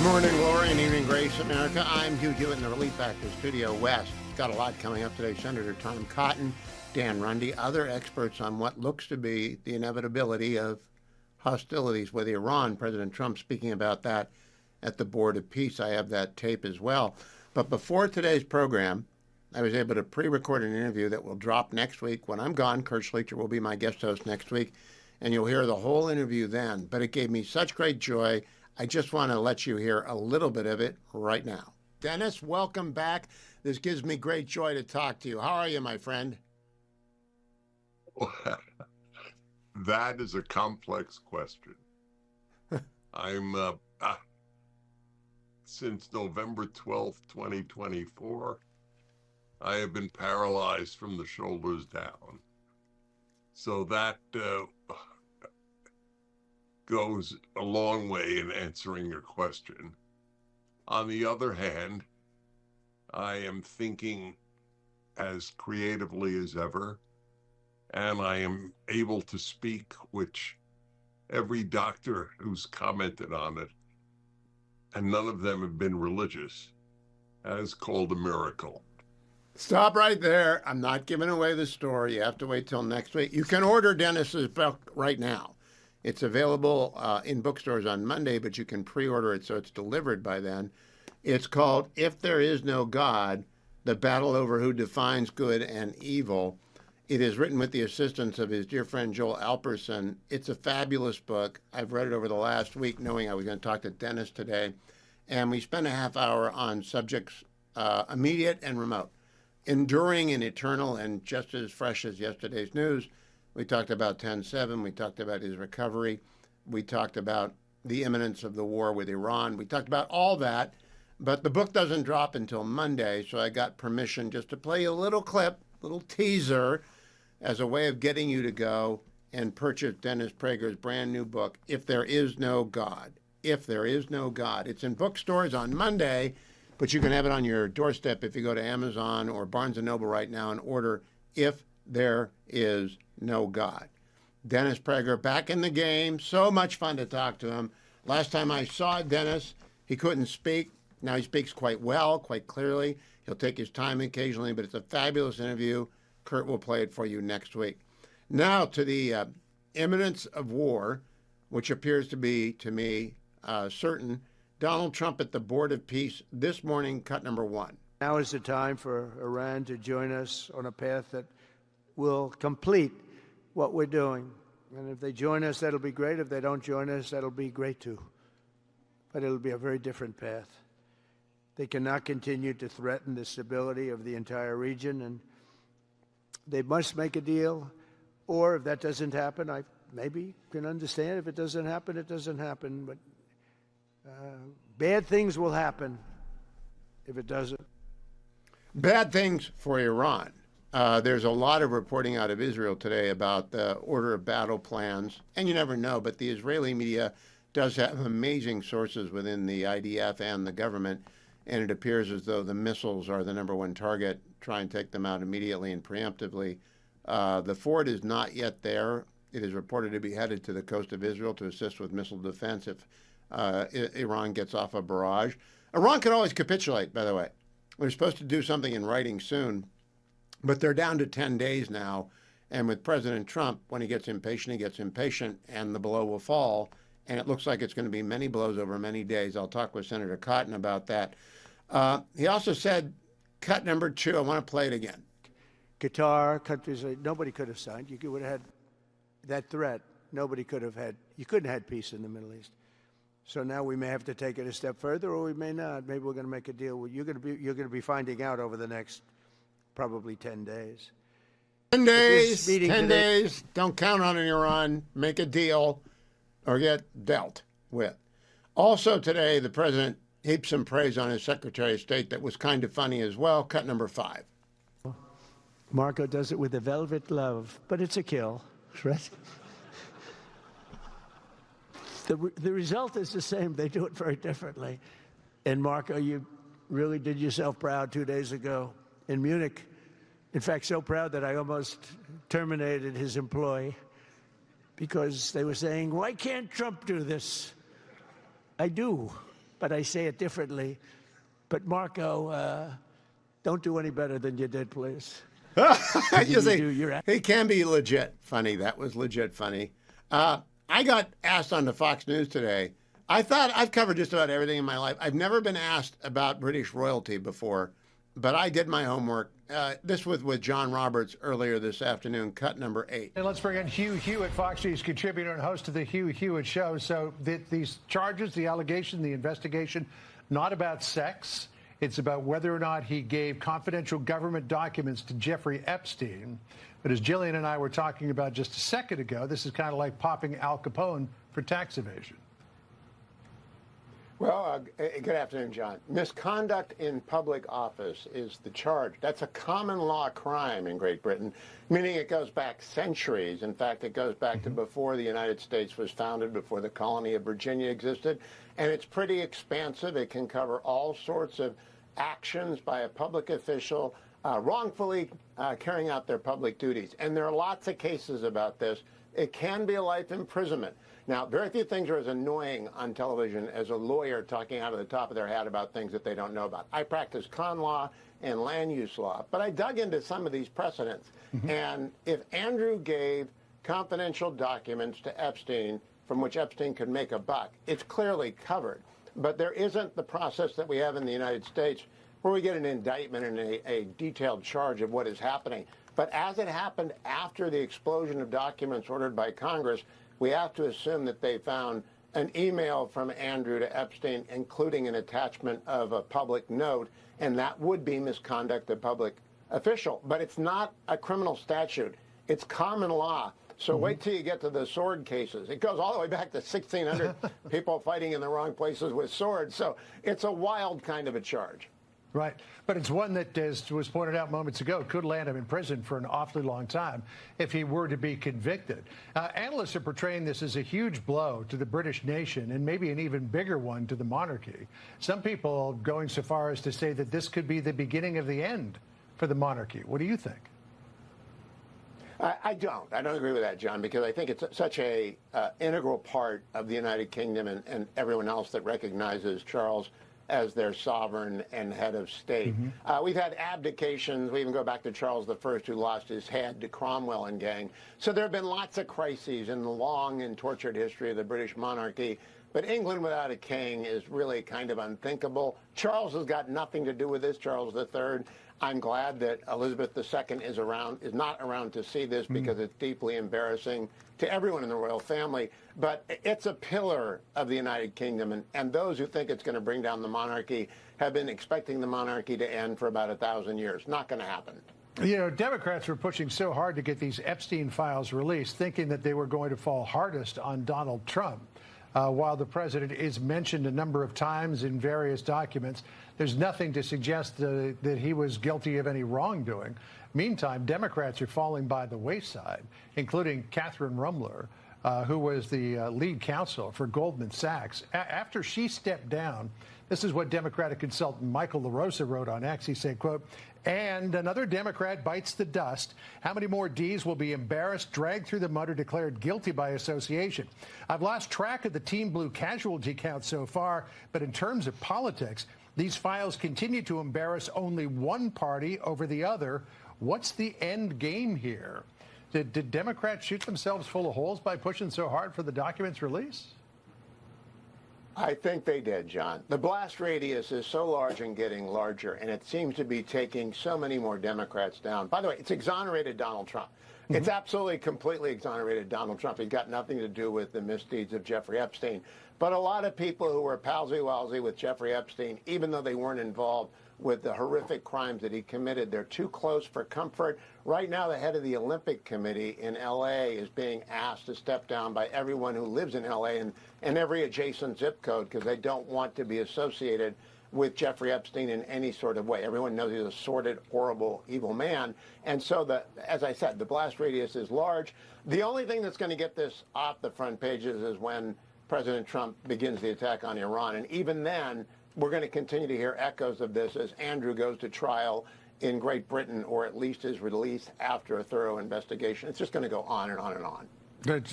Morning glory and evening grace, America. I'm Hugh Hewitt in the Relief Factor Studio West. Got a lot coming up today. Senator Tom Cotton, Dan Runde, other experts on what looks to be the inevitability of hostilities with Iran. President Trump speaking about that at the Board of Peace. I have that tape as well. But before today's program, I was able to pre-record an interview that will drop next week. When I'm gone, Kurt Schlichter will be my guest host next week, and you'll hear the whole interview then. But it gave me such great joy. I just want to let you hear a little bit of it right now. Dennis, welcome back. This gives me great joy to talk to you. How are you, my friend? That is a complex question. I'm, since November 12th, 2024, I have been paralyzed from the shoulders down. So that goes a long way in answering your question. On the other hand, I am thinking as creatively as ever, and I am able to speak, which every doctor who's commented on it, and none of them have been religious, has called a miracle. Stop right there. I'm not giving away the story. You have to wait till next week. You can order Dennis's book right now. It's available in bookstores on Monday, but you can pre-order it so it's delivered by then. It's called If There Is No God, The Battle Over Who Defines Good and Evil. It is written with the assistance of his dear friend Joel Alperson. It's a fabulous book. I've read it over the last week knowing I was going to talk to Dennis today. And we spent a half hour on subjects immediate and remote, enduring and eternal, and just as fresh as yesterday's news. We talked about 10/7. We talked about his recovery. We talked about the imminence of the war with Iran. We talked about all that, but the book doesn't drop until Monday, so I got permission just to play a little clip, little teaser, as a way of getting you to go and purchase Dennis Prager's brand new book, If There Is No God. If There Is No God. It's in bookstores on Monday, but you can have it on your doorstep if you go to Amazon or Barnes & Noble right now and order If There Is No God. Dennis Prager back in the game. So much fun to talk to him. Last time I saw Dennis, he couldn't speak. Now he speaks quite well, quite clearly. He'll take his time occasionally, but it's a fabulous interview. Kurt will play it for you next week. Now to the imminence of war, which appears to be, to me, certain. Donald Trump at the Board of Peace this morning, cut number one. Now is the time for Iran to join us on a path that will complete what we're doing. And if they join us, that'll be great. If they don't join us, that'll be great too. But it'll be a very different path. They cannot continue to threaten the stability of the entire region, and they must make a deal. Or if that doesn't happen, I maybe can understand. If it doesn't happen, it doesn't happen. But bad things will happen if it doesn't. Bad things for Iran. There's a lot of reporting out of Israel today about the order of battle plans, and you never know, but the Israeli media does have amazing sources within the IDF and the government, and it appears as though the missiles are the number one target. Try and take them out immediately and preemptively. The Ford is not yet there. It is reported to be headed to the coast of Israel to assist with missile defense if Iran gets off a barrage. Iran can always capitulate, by the way. They're supposed to do something in writing soon, but they're down to 10 days now. And with President Trump, when he gets impatient, he gets impatient, and the blow will fall. And it looks like it's going to be many blows over many days. I'll talk with Senator Cotton about that. He also said, cut number two, I want to play it again. Qatar, countries like nobody could have signed. You would have had that threat. Nobody could have had. You couldn't have had peace in the Middle East. So now we may have to take it a step further, or we may not. Maybe we're going to make a deal. You're going to be finding out over the next probably 10 days. 10 days. 10 days. Don't count on it, Iran. Make a deal, or get dealt with. Also today, the president heaped some praise on his Secretary of State that was kind of funny as well. Cut number 5. Marco does it with a velvet glove, but it's a kill, right? The result is the same. They do it very differently. And Marco, you really did yourself proud 2 days ago in Munich. In fact, so proud that I almost terminated his employee because they were saying, why can't Trump do this? I do. but I say it differently. But Marco, don't do any better than you did, please. He can be legit funny. That was legit funny. I got asked on the Fox News today. I thought I've covered just about everything in my life. I've never been asked about British royalty before, but I did my homework. This was with John Roberts earlier this afternoon, cut number 8. And let's bring in Hugh Hewitt, Fox News contributor and host of the Hugh Hewitt Show. So these charges, the allegation, the investigation, not about sex. It's about whether or not he gave confidential government documents to Jeffrey Epstein. But as Jillian and I were talking about just a second ago, this is kind of like popping Al Capone for tax evasion. Well, good afternoon, John. Misconduct in public office is the charge. That's a common law crime in Great Britain, meaning it goes back centuries. In fact, it goes back to before the United States was founded, before the colony of Virginia existed. And it's pretty expansive. It can cover all sorts of actions by a public official wrongfully carrying out their public duties. And there are lots of cases about this. It can be a life imprisonment. Now, very few things are as annoying on television as a lawyer talking out of the top of their hat about things that they don't know about. I practice con law and land use law, but I dug into some of these precedents. And if Andrew gave confidential documents to Epstein from which Epstein could make a buck, it's clearly covered. But there isn't the process that we have in the United States where we get an indictment and a detailed charge of what is happening. But as it happened after the explosion of documents ordered by Congress, we have to assume that they found an email from Andrew to Epstein, including an attachment of a public note, and that would be misconduct of public official. But it's not a criminal statute. It's common law. So wait till you get to the sword cases. It goes all the way back to 1600, people fighting in the wrong places with swords. So it's a wild kind of a charge. Right. But it's one that, as was pointed out moments ago, could land him in prison for an awfully long time if he were to be convicted. Analysts are portraying this as a huge blow to the British nation and maybe an even bigger one to the monarchy. Some people going so far as to say that this could be the beginning of the end for the monarchy. What do you think? I don't agree with that, John, because I think it's such a integral part of the United Kingdom and everyone else that recognizes Charles as their sovereign and head of state. We've had abdications. We even go back to Charles I, who lost his head to Cromwell and gang. So there have been lots of crises in the long and tortured history of the British monarchy. But England without a king is really kind of unthinkable. Charles has got nothing to do with this, Charles III. I'm glad that Elizabeth II is not around to see this because it's deeply embarrassing to everyone in the royal family. But it's a pillar of the United Kingdom, and those who think it's going to bring down the monarchy have been expecting the monarchy to end for about 1,000 years. Not going to happen. You know, Democrats were pushing so hard to get these Epstein files released, thinking that they were going to fall hardest on Donald Trump. While the president is mentioned a number of times in various documents, there's nothing to suggest that he was guilty of any wrongdoing. Meantime, Democrats are falling by the wayside, including Catherine Rumler, who was the lead counsel for Goldman Sachs. After she stepped down, this is what Democratic consultant Michael LaRosa wrote on X. He said, quote, "And another Democrat bites the dust. How many more Ds will be embarrassed, dragged through the mud, or declared guilty by association? I've lost track of the Team Blue casualty count so far, but in terms of politics, these files continue to embarrass only one party over the other. What's the end game here?" Did Democrats shoot themselves full of holes by pushing so hard for the documents release? I think they did, John. The blast radius is so large and getting larger, and it seems to be taking so many more Democrats down. By the way, it's exonerated Donald Trump. It's absolutely, completely exonerated Donald Trump. He's got nothing to do with the misdeeds of Jeffrey Epstein. But a lot of people who were palsy-walsy with Jeffrey Epstein, even though they weren't involved with the horrific crimes that he committed, they're too close for comfort. Right now, the head of the Olympic Committee in L.A. is being asked to step down by everyone who lives in L.A. and every adjacent zip code because they don't want to be associated with Jeffrey Epstein in any sort of way. Everyone knows he's a sordid, horrible, evil man. And so, as I said, the blast radius is large. The only thing that's going to get this off the front pages is when President Trump begins the attack on Iran. And even then, we're going to continue to hear echoes of this as Andrew goes to trial in Great Britain, or at least is released after a thorough investigation. It's just going to go on and on and on.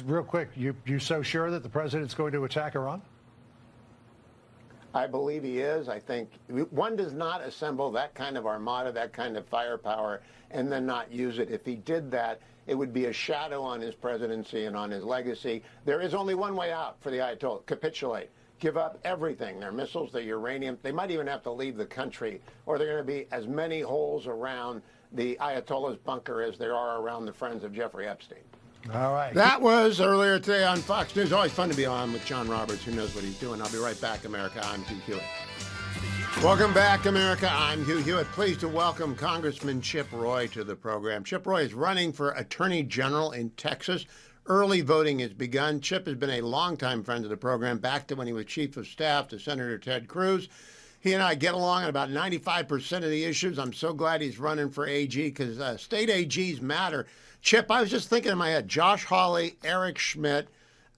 Real quick, you so sure that the president's going to attack Iran? I believe he is. I think one does not assemble that kind of armada, that kind of firepower, and then not use it. If he did that, it would be a shadow on his presidency and on his legacy. There is only one way out for the Ayatollah: capitulate. Give up everything, their missiles, their uranium. They might even have to leave the country, or there are going to be as many holes around the Ayatollah's bunker as there are around the friends of Jeffrey Epstein. All right. That was earlier today on Fox News. Always fun to be on with John Roberts, who knows what he's doing. I'll be right back, America. I'm Hugh Hewitt. Welcome back, America. I'm Hugh Hewitt. Pleased to welcome Congressman Chip Roy to the program. Chip Roy is running for Attorney General in Texas. Early voting has begun. Chip has been a longtime friend of the program, back to when he was chief of staff to Senator Ted Cruz. He and I get along on about 95% of the issues. I'm so glad he's running for AG because state AGs matter. Chip, I was just thinking in my head, Josh Hawley, Eric Schmidt,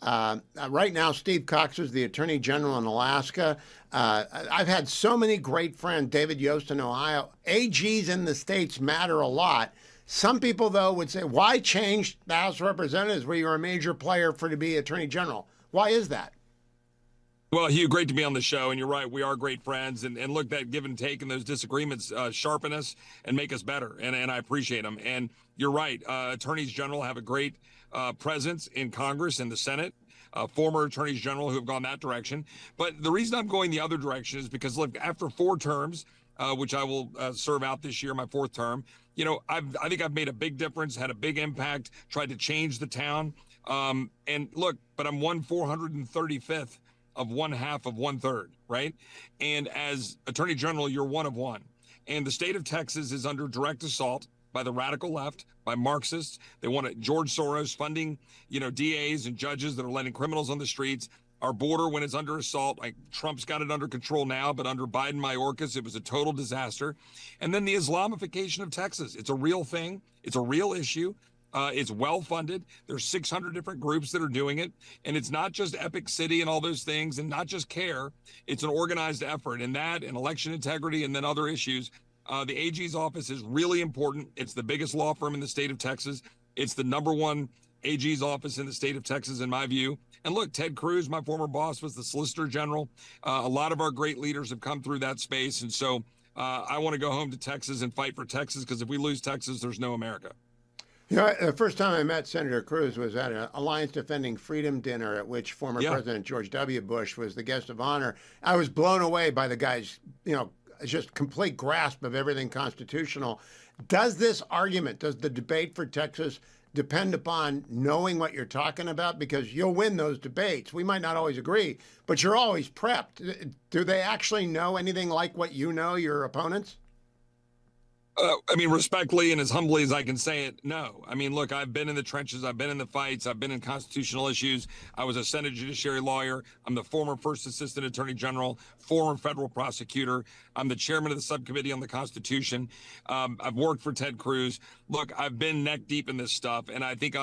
right now Steve Cox is the Attorney General in Alaska. I've had so many great friends, David Yost in Ohio. AGs in the states matter a lot. Some people, though, would say, why change the House of Representatives where you're a major player to be Attorney General? Why is that? Well, Hugh, great to be on the show. And you're right, we are great friends. And look, that give and take and those disagreements sharpen us and make us better. And I appreciate them. And you're right, attorneys general have a great presence in Congress and the Senate. Former attorneys general who have gone that direction. But the reason I'm going the other direction is because, look, after 4 terms, which I will serve out this year, my 4th term, you know, I think I've made a big difference, had a big impact, tried to change the town. And look, but I'm 1/435th of 1/2 of 1/3, right? And as Attorney General, you're 1 of 1. And the state of Texas is under direct assault by the radical left, by Marxists. They want George Soros funding, you know, DAs and judges that are letting criminals on the streets. Our border, when it's under assault, like Trump's got it under control now, but under Biden, Mayorkas, it was a total disaster. And then the Islamification of Texas. It's a real thing. It's a real issue. It's well funded. There's 600 different groups that are doing it. And it's not just Epic City and all those things and not just CARE. It's an organized effort. And that and election integrity and then other issues. The AG's office is really important. It's the biggest law firm in the state of Texas. It's the #1 AG's office in the state of Texas, in my view. And look, Ted Cruz, my former boss, was the Solicitor General. A lot of our great leaders have come through that space. And so I want to go home to Texas and fight for Texas, because if we lose Texas, there's no America. You know, the first time I met Senator Cruz was at an Alliance Defending Freedom dinner at which former President George W. Bush was the guest of honor. I was blown away by the guy's, you know, just complete grasp of everything constitutional. Does this argument, does the debate for Texas depend upon knowing what you're talking about? Because you'll win those debates. We might not always agree, but you're always prepped. Do they actually know anything like what you know, your opponents? I mean, respectfully and as humbly as I can say it, no. I mean, look, I've been in the trenches. I've been in the fights. I've been in constitutional issues. I was a Senate Judiciary lawyer. I'm the former First Assistant Attorney General, former federal prosecutor. I'm the chairman of the subcommittee on the Constitution. I've worked for Ted Cruz. Look, I've been neck deep in this stuff. And I think,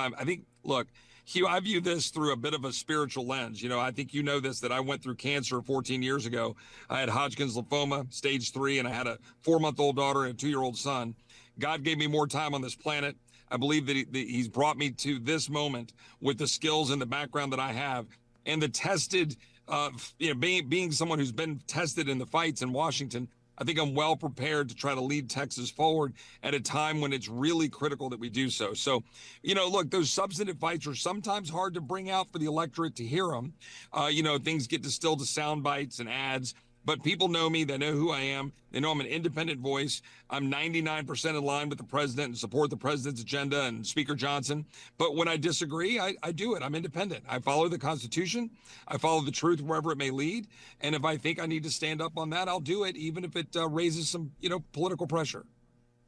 look, Hugh, I view this through a bit of a spiritual lens. You know, I think you know this, that I went through cancer 14 years ago. I had Hodgkin's lymphoma, stage 3, and I had a 4-month-old daughter and a 2-year-old son. God gave me more time on this planet. I believe that he's brought me to this moment with the skills and the background that I have and the tested, you know, being someone who's been tested in the fights in Washington. I think I'm well prepared to try to lead Texas forward at a time when it's really critical that we do so. So, you know, look, those substantive fights are sometimes hard to bring out for the electorate to hear them. You know, things get distilled to sound bites and ads. But people know me. They know who I am. They know I'm an independent voice. I'm 99% in line with the president and support the president's agenda and Speaker Johnson. But when I disagree, I do it. I'm independent. I follow the Constitution. I follow the truth wherever it may lead. And if I think I need to stand up on that, I'll do it, even if it raises some, you know, political pressure.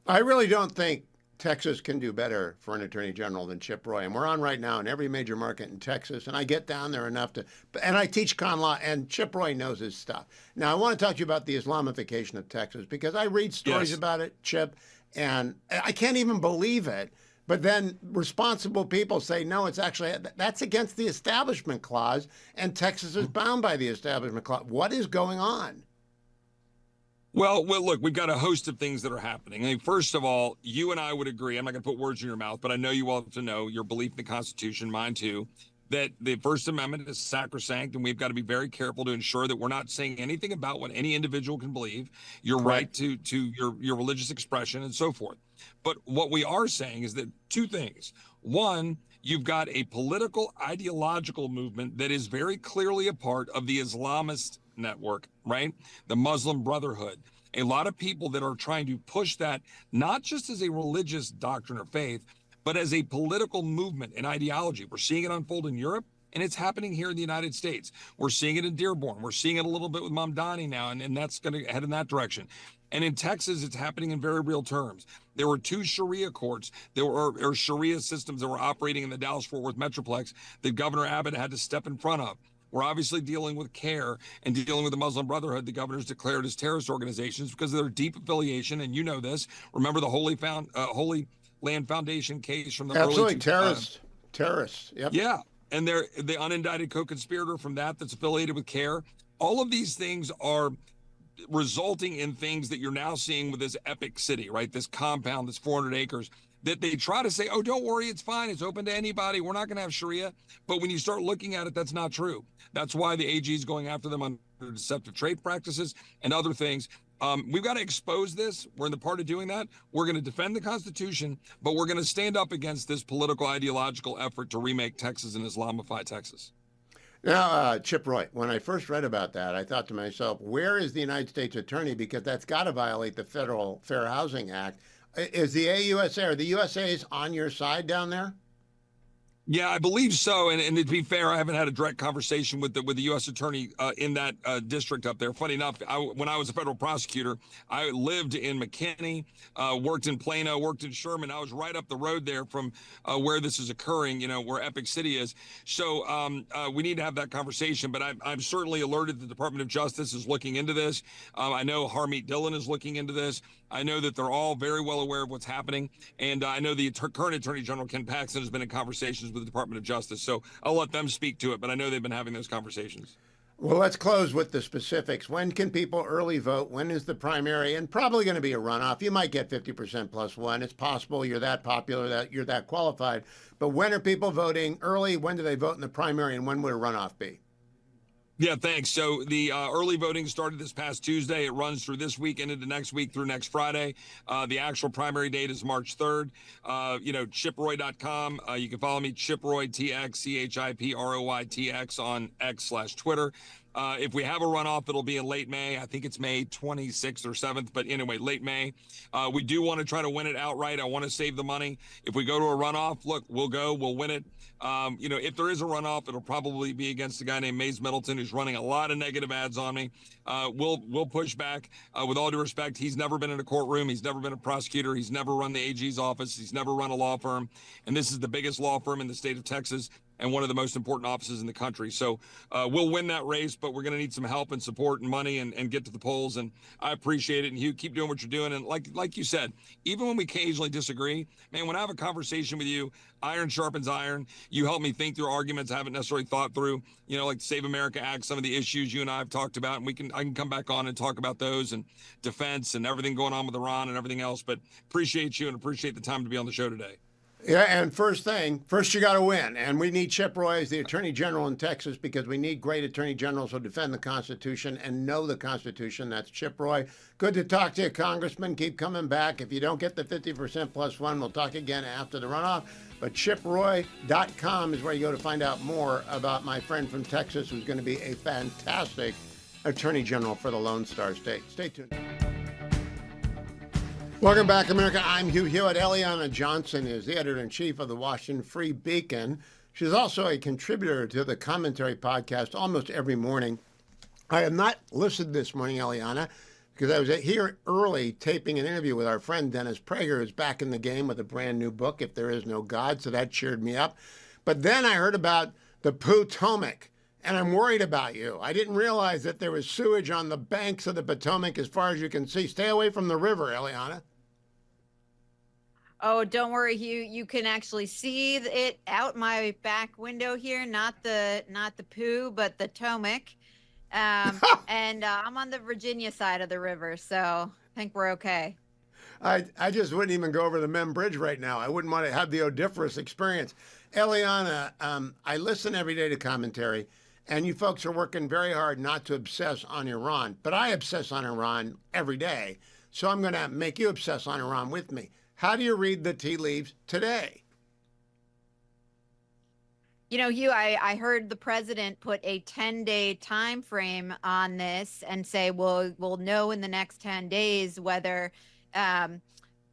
I really don't think Texas can do better for an attorney general than Chip Roy. And we're on right now in every major market in Texas. And I get down there enough to, and I teach con law, and Chip Roy knows his stuff. Now, I want to talk to you about the Islamification of Texas, because I read stories about it, Chip, and I can't even believe it. But then responsible people say, no, it's actually, that's against the Establishment Clause, and Texas is bound by the Establishment Clause. What is going on? Well, look, we've got a host of things that are happening. I mean, first of all, you and I would agree, I'm not going to put words in your mouth, but I know you all to know your belief in the Constitution, mine too, that the First Amendment is sacrosanct, and we've got to be very careful to ensure that we're not saying anything about what any individual can believe, your right to your religious expression and so forth. But what we are saying is that two things. One, you've got a political ideological movement that is very clearly a part of the Islamist network, right? The Muslim Brotherhood. A lot of people that are trying to push that, not just as a religious doctrine or faith, but as a political movement and ideology. We're seeing it unfold in Europe, and it's happening here in the United States. We're seeing it in Dearborn. We're seeing it a little bit with Mamdani now, and that's going to head in that direction. And in Texas, it's happening in very real terms. There were two Sharia courts, or Sharia systems that were operating in the Dallas-Fort Worth Metroplex that Governor Abbott had to step in front of. We're obviously dealing with CARE and dealing with the Muslim Brotherhood. The governor's declared as terrorist organizations because of their deep affiliation, and you know this. Remember the Holy Land Foundation case from the Absolutely, early terrorists. Yep. Yeah, and they're the unindicted co-conspirator from that's affiliated with CARE. All of these things are resulting in things that you're now seeing with this epic city, right? This compound, this 400 acres, that they try to say, oh, don't worry, it's fine. It's open to anybody. We're not going to have Sharia. But when you start looking at it, that's not true. That's why the AG is going after them on deceptive trade practices and other things. We've got to expose this. We're in the part of doing that. We're going to defend the Constitution, but we're going to stand up against this political ideological effort to remake Texas and Islamify Texas. Now, Chip Roy, when I first read about that, I thought to myself, where is the United States Attorney? Because that's got to violate the Federal Fair Housing Act. Is the AUSA or the USA's on your side down there? Yeah, I believe so. And to be fair, I haven't had a direct conversation with the U.S. attorney in that district up there. Funny enough, when I was a federal prosecutor, I lived in McKinney, worked in Plano, worked in Sherman. I was right up the road there from where this is occurring, where Epic City is. So we need to have that conversation. But I'm certainly alerted the Department of Justice is looking into this. I know Harmeet Dillon is looking into this. I know that they're all very well aware of what's happening. And I know the current Attorney General, Ken Paxton, has been in conversations with the Department of Justice. So I'll let them speak to it, but I know they've been having those conversations. Well, let's close with the specifics. When can people early vote? When is the primary? And probably going to be a runoff. You might get 50% plus one. It's possible you're that popular, that you're that qualified. But when are people voting early? When do they vote in the primary? And when would a runoff be? Yeah, thanks. So the early voting started this past Tuesday. It runs through this week and into next week through next Friday. The actual primary date is March 3rd. Chiproy.com. You can follow me, ChipRoyTX, CHIPROYTX on X/Twitter. If we have a runoff, it'll be in late May. I think it's May 26th or 7th, but anyway, late May. We do want to try to win it outright. I want to save the money. If we go to a runoff, look, we'll win it. If there is a runoff, it'll probably be against a guy named Mays Middleton, who's running a lot of negative ads on me. We'll push back. With all due respect, he's never been in a courtroom. He's never been a prosecutor. He's never run the AG's office. He's never run a law firm. And this is the biggest law firm in the state of Texas and one of the most important offices in the country. So we'll win that race, but we're going to need some help and support and money and get to the polls. And I appreciate it. And Hugh, keep doing what you're doing. And like you said, even when we occasionally disagree, man, when I have a conversation with you, iron sharpens iron. You help me think through arguments I haven't necessarily thought through, like the Save America Act, some of the issues you and I have talked about. And I can come back on and talk about those and defense and everything going on with Iran and everything else. But appreciate you and appreciate the time to be on the show today. Yeah, and first you got to win. And we need Chip Roy as the Attorney General in Texas because we need great Attorney Generals who defend the Constitution and know the Constitution. That's Chip Roy. Good to talk to you, Congressman. Keep coming back. If you don't get the 50% plus one, we'll talk again after the runoff. But chiproy.com is where you go to find out more about my friend from Texas who's going to be a fantastic Attorney General for the Lone Star State. Stay tuned. Welcome back, America. I'm Hugh Hewitt. Eliana Johnson is the editor-in-chief of the Washington Free Beacon. She's also a contributor to the Commentary podcast almost every morning. I have not listened this morning, Eliana, because I was here early taping an interview with our friend Dennis Prager, who's back in the game with a brand new book, If There Is No God, so that cheered me up. But then I heard about the Potomac, and I'm worried about you. I didn't realize that there was sewage on the banks of the Potomac as far as you can see. Stay away from the river, Eliana. Oh, don't worry, Hugh. You can actually see it out my back window here. Not the poo, but the Potomac. And I'm on the Virginia side of the river, so I think we're okay. I just wouldn't even go over the Mem Bridge right now. I wouldn't want to have the odoriferous experience. Eliana, I listen every day to commentary, and you folks are working very hard not to obsess on Iran, but I obsess on Iran every day. So I'm going to make you obsess on Iran with me. How do you read the tea leaves today? You know, Hugh, I heard the president put a 10-day time frame on this and say, well, we'll know in the next 10 days whether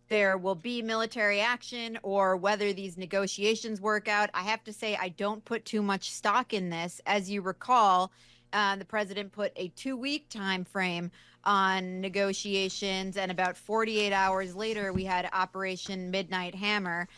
there will be military action or whether these negotiations work out. I have to say, I don't put too much stock in this. As you recall, the president put a 2-week time frame on negotiations, and about 48 hours later, we had Operation Midnight Hammer.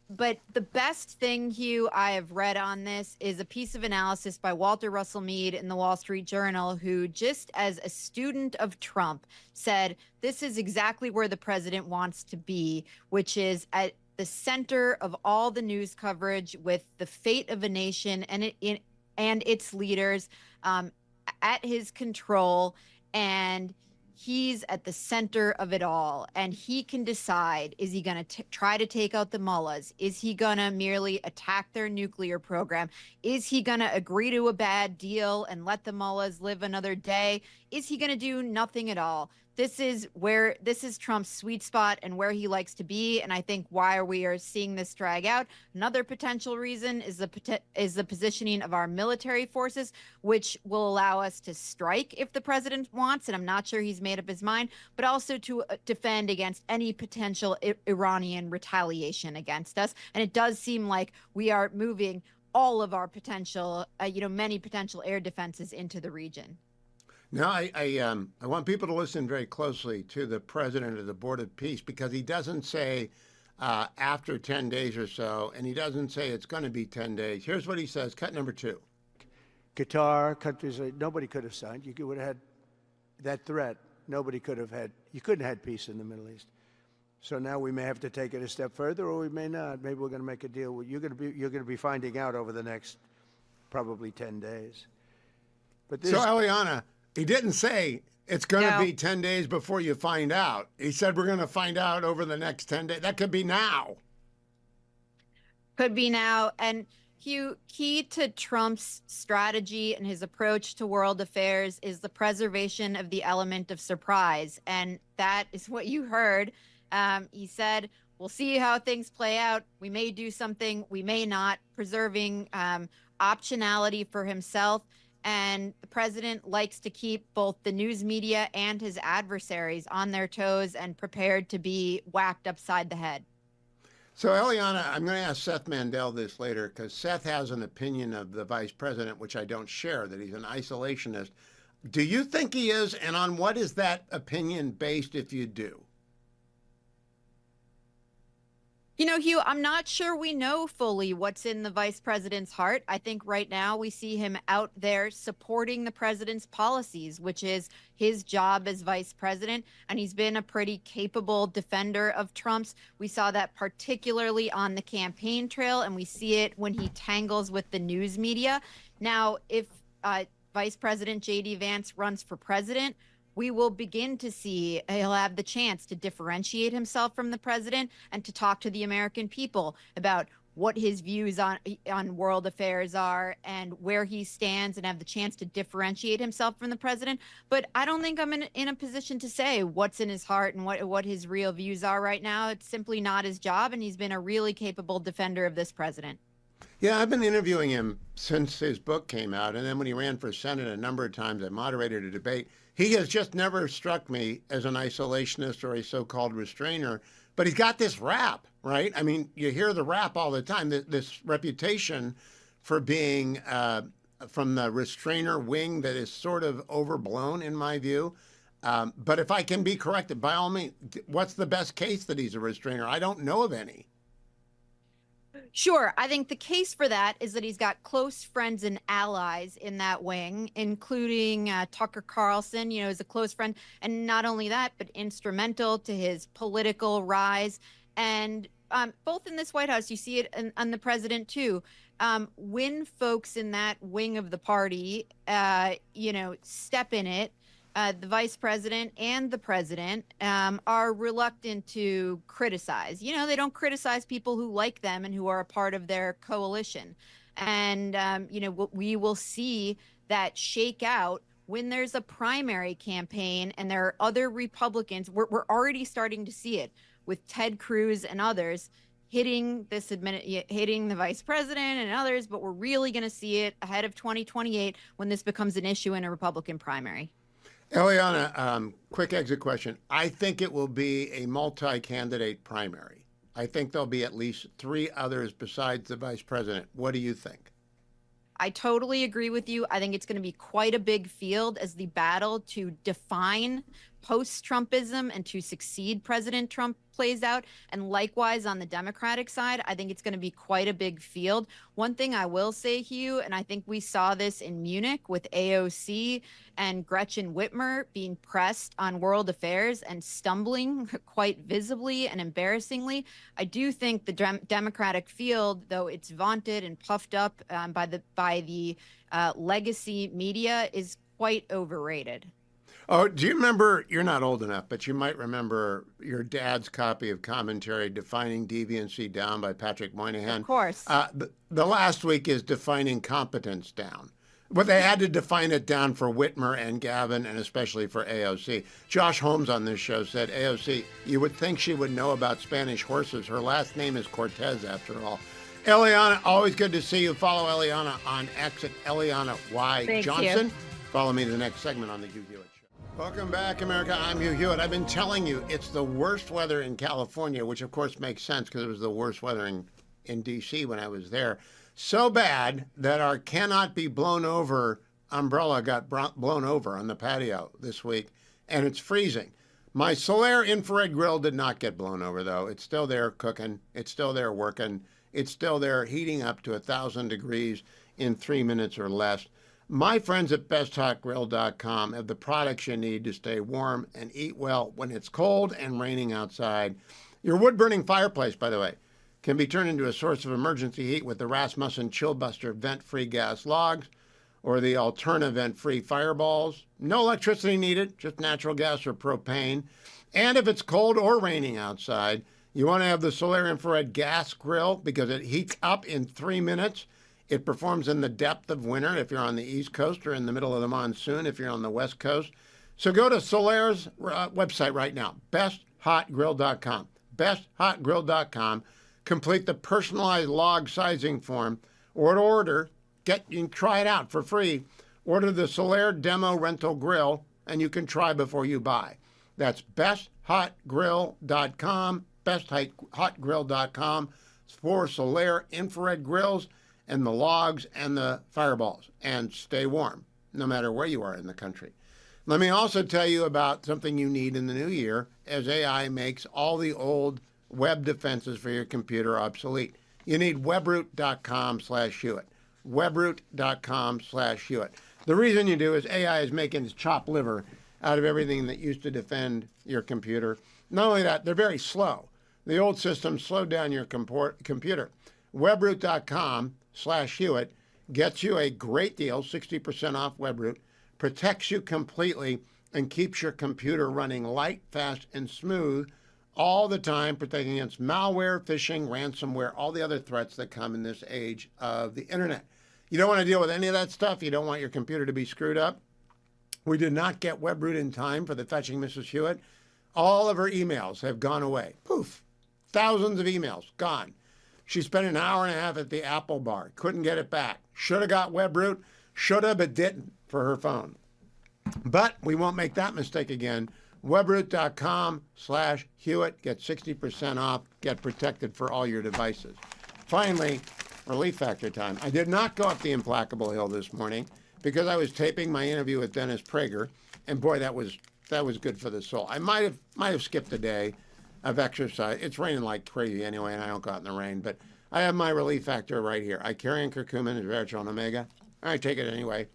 But the best thing, Hugh, I have read on this is a piece of analysis by Walter Russell Mead in the Wall Street Journal, who, just as a student of Trump, said this is exactly where the president wants to be, which is at the center of all the news coverage, with the fate of a nation and its leaders at his control. And he's at the center of it all, and he can decide, is he going to try to take out the mullahs? Is he going to merely attack their nuclear program? Is he going to agree to a bad deal and let the mullahs live another day? Is he going to do nothing at all? This is Trump's sweet spot and where he likes to be, and I think why we are seeing this drag out. Another potential reason is the positioning of our military forces, which will allow us to strike if the president wants, and I'm not sure he's made up his mind, but also to defend against any potential Iranian retaliation against us. And it does seem like we are moving all of our potential, many potential air defenses into the region. Now, I want people to listen very closely to the president of the Board of Peace, because he doesn't say after 10 days or so, and he doesn't say it's going to be 10 days. Here's what he says, cut number 2. Qatar, countries like nobody could have signed. You would have had that threat. Nobody could have had. You couldn't have had peace in the Middle East. So now we may have to take it a step further, or we may not. Maybe we're going to make a deal. You're going to be finding out over the next probably 10 days. But this, so, Eliana, he didn't say it's going to be 10 days before you find out. He said we're going to find out over the next 10 days. That could be now. Could be now. And Hugh, key to Trump's strategy and his approach to world affairs is the preservation of the element of surprise. And that is what you heard. He said, we'll see how things play out. We may do something, we may not, preserving optionality for himself. And the president likes to keep both the news media and his adversaries on their toes and prepared to be whacked upside the head. So, Eliana, I'm going to ask Seth Mandel this later, because Seth has an opinion of the vice president, which I don't share, that he's an isolationist. Do you think he is? And on what is that opinion based, if you do? You know, Hugh, I'm not sure we know fully what's in the vice president's heart. I think right now we see him out there supporting the president's policies, which is his job as vice president. And he's been a pretty capable defender of Trump's. We saw that particularly on the campaign trail, and we see it when he tangles with the news media. Now, if Vice President J.D. Vance runs for president, we will begin to see he'll have the chance to differentiate himself from the president and to talk to the American people about what his views on world affairs are and where he stands, and have the chance to differentiate himself from the president. But I don't think I'm in a position to say what's in his heart and what his real views are right now. It's simply not his job, and he's been a really capable defender of this president. Yeah, I've been interviewing him since his book came out, and then when he ran for Senate a number of times, I moderated a debate. He has just never struck me as an isolationist or a so-called restrainer, but he's got this rap, right? I mean, you hear the rap all the time, this reputation for being from the restrainer wing that is sort of overblown in my view. But if I can be corrected, by all means, what's the best case that he's a restrainer? I don't know of any. Sure. I think the case for that is that he's got close friends and allies in that wing, including Tucker Carlson, is a close friend. And not only that, but instrumental to his political rise. And both in this White House, you see it on the president, too. When folks in that wing of the party, step in it, the vice president and the president are reluctant to criticize. You know, they don't criticize people who like them and who are a part of their coalition. And, you know, we will see that shake out when there's a primary campaign and there are other Republicans. We're already starting to see it with Ted Cruz and others hitting hitting the vice president and others, but we're really going to see it ahead of 2028 when this becomes an issue in a Republican primary. Eliana, quick exit question. I think it will be a multi-candidate primary. I think there'll be at least 3 others besides the vice president. What do you think? I totally agree with you. I think it's going to be quite a big field as the battle to define post-Trumpism and to succeed President Trump plays out. And likewise, on the Democratic side, I think it's going to be quite a big field. One thing I will say, Hugh, and I think we saw this in Munich with AOC and Gretchen Whitmer being pressed on world affairs and stumbling quite visibly and embarrassingly. I do think the Democratic field, though it's vaunted and puffed up by the legacy media, is quite overrated. Oh, do you remember, you're not old enough, but you might remember your dad's copy of Commentary Defining Deviancy Down by Patrick Moynihan? Of course. The last week is Defining Competence Down. But they had to define it down for Whitmer and Gavin and especially for AOC. Josh Holmes on this show said, AOC, you would think she would know about Spanish horses. Her last name is Cortez, after all. Eliana, always good to see you. Follow Eliana on X at Eliana Y. Thank Johnson. you. Follow me to the next segment on the Hugh Hewitt Show. Welcome back, America. I'm Hugh Hewitt. I've been telling you it's the worst weather in California, which of course makes sense because it was the worst weather in D.C. when I was there. So bad that our cannot be blown over umbrella got blown over on the patio this week, and it's freezing. My Solaire infrared grill did not get blown over, though. It's still there cooking. It's still there working. It's still there heating up to 1,000 degrees in 3 minutes or less. My friends at besthotgrill.com have the products you need to stay warm and eat well when it's cold and raining outside. Your wood-burning fireplace, by the way, can be turned into a source of emergency heat with the Rasmussen Chillbuster vent-free gas logs or the Alterna vent-free fireballs. No electricity needed, just natural gas or propane. And if it's cold or raining outside, you want to have the Solaire infrared gas grill because it heats up in 3 minutes. It performs in the depth of winter if you're on the East Coast or in the middle of the monsoon if you're on the West Coast. So go to Solaire's website right now, besthotgrill.com. Besthotgrill.com. Complete the personalized log sizing form or order. You can try it out for free. Order the Solaire Demo Rental Grill and you can try before you buy. That's besthotgrill.com. Besthotgrill.com for Solaire infrared grills and the logs and the fireballs, and stay warm no matter where you are in the country. Let me also tell you about something you need in the new year as AI makes all the old web defenses for your computer obsolete. You need webroot.com/Hewitt. Webroot.com/Hewitt. The reason you do is AI is making its chopped liver out of everything that used to defend your computer. Not only that, they're very slow. The old system slowed down your computer. Webroot.com/Hewitt gets you a great deal, 60% off Webroot, protects you completely, and keeps your computer running light, fast, and smooth all the time, protecting against malware, phishing, ransomware, all the other threats that come in this age of the internet. You don't want to deal with any of that stuff. You don't want your computer to be screwed up. We did not get Webroot in time for the Fetching Mrs. Hewitt. All of her emails have gone away. Poof. Thousands of emails gone. She spent an hour and a half at the Apple bar. Couldn't get it back. Should have got Webroot. Should have, but didn't for her phone. But we won't make that mistake again. Webroot.com/Hewitt. Get 60% off. Get protected for all your devices. Finally, relief factor time. I did not go up the implacable hill this morning because I was taping my interview with Dennis Prager, and boy, that was good for the soul. I might have skipped a day of exercise. It's raining like crazy anyway, and I don't go out in the rain, but I have my relief factor right here. Icarian curcumin and resveratrol omega. I take it anyway.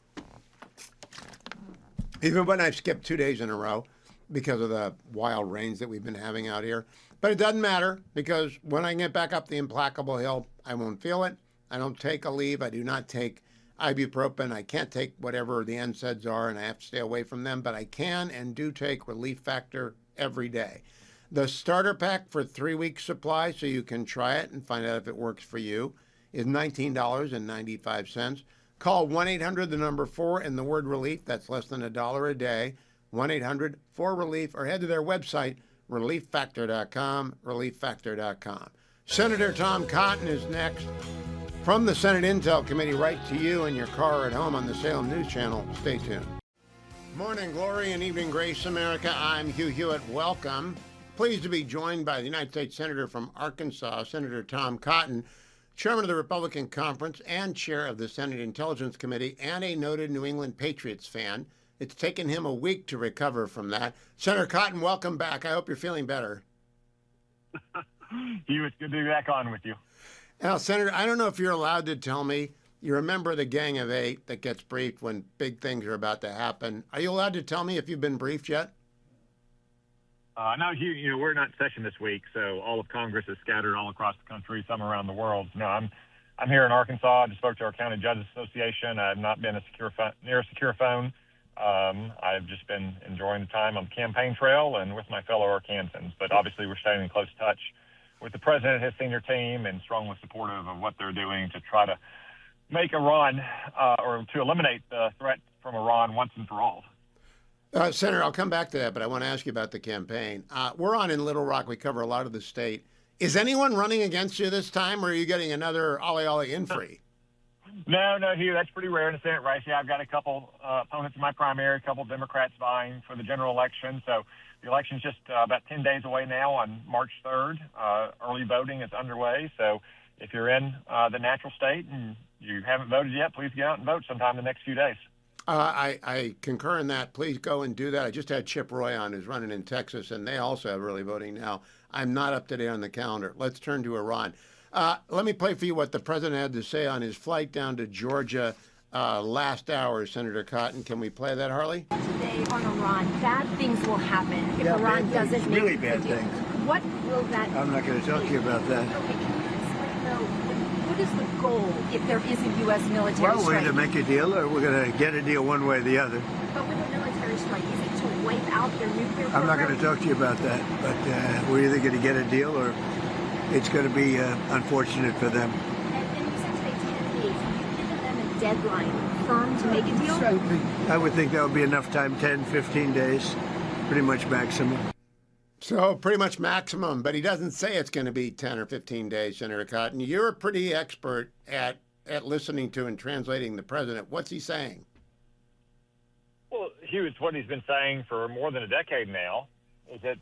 Even when I've skipped 2 days in a row because of the wild rains that we've been having out here. But it doesn't matter because when I get back up the implacable hill, I won't feel it. I don't take a leave. I do not take ibuprofen. I can't take whatever the NSAIDs are, and I have to stay away from them, but I can and do take Relief Factor every day. The starter pack for 3 weeks supply, so you can try it and find out if it works for you, is $19.95. Call 1-800-4 and the word relief. That's less than $1 a day. 1-800-4-RELIEF, or head to their website, relieffactor.com, relieffactor.com. Senator Tom Cotton is next. From the Senate Intel Committee, right to you in your car or at home on the Salem News Channel. Stay tuned. Morning glory and evening grace, America. I'm Hugh Hewitt. Welcome. Pleased to be joined by the United States Senator from Arkansas, Senator Tom Cotton, Chairman of the Republican Conference and Chair of the Senate Intelligence Committee, and a noted New England Patriots fan. It's taken him a week to recover from that. Senator Cotton, welcome back. I hope you're feeling better. Hugh, it's good to be back on with you. Now, Senator, I don't know if you're allowed to tell me. You're a member of the Gang of Eight that gets briefed when big things are about to happen. Are you allowed to tell me if you've been briefed yet? No, Hugh, we're not in session this week, so all of Congress is scattered all across the country, some around the world. No, I'm here in Arkansas. I just spoke to our County Judges Association. I've not been near a secure phone. I've just been enjoying the time on the campaign trail and with my fellow Arkansans. But obviously, we're staying in close touch with the president, his senior team, and strongly supportive of what they're doing to try to make Iran or to eliminate the threat from Iran once and for all. Senator, I'll come back to that, but I want to ask you about the campaign. We're on in Little Rock. We cover a lot of the state. Is anyone running against you this time, or are you getting another ollie ollie in free? No, Hugh, that's pretty rare in the Senate race. Yeah, I've got a couple opponents in my primary, a couple Democrats vying for the general election. So the election's just about 10 days away now on March 3rd. Early voting is underway. So if you're in the natural state and you haven't voted yet, please get out and vote sometime in the next few days. I concur in that. Please go and do that. I just had Chip Roy on, who's running in Texas, and they also have early voting now. I'm not up to date on the calendar. Let's turn to Iran. Let me play for you what the president had to say on his flight down to Georgia last hour, Senator Cotton. Can we play that, Harley? Today on Iran, bad things will happen if Iran doesn't make really bad things. What will that? I'm not going to talk to you about that. Okay, can you explain though? What is the goal if there is a U.S. military Well, we're strike? going to make a deal, or we're going to get a deal one way or the other. But with a military strike, is it to wipe out their nuclear program? I'm not going to talk to you about that, but we're either going to get a deal or it's going to be unfortunate for them. And you said today 10 days. Have you given them a deadline firm to make a deal? I would think that would be enough time, 10, 15 days, pretty much maximum. So pretty much maximum, but he doesn't say it's going to be 10 or 15 days, Senator Cotton. You're a pretty expert at listening to and translating the president. What's he saying? Well, Hugh, it's what he's been saying for more than a decade now, is that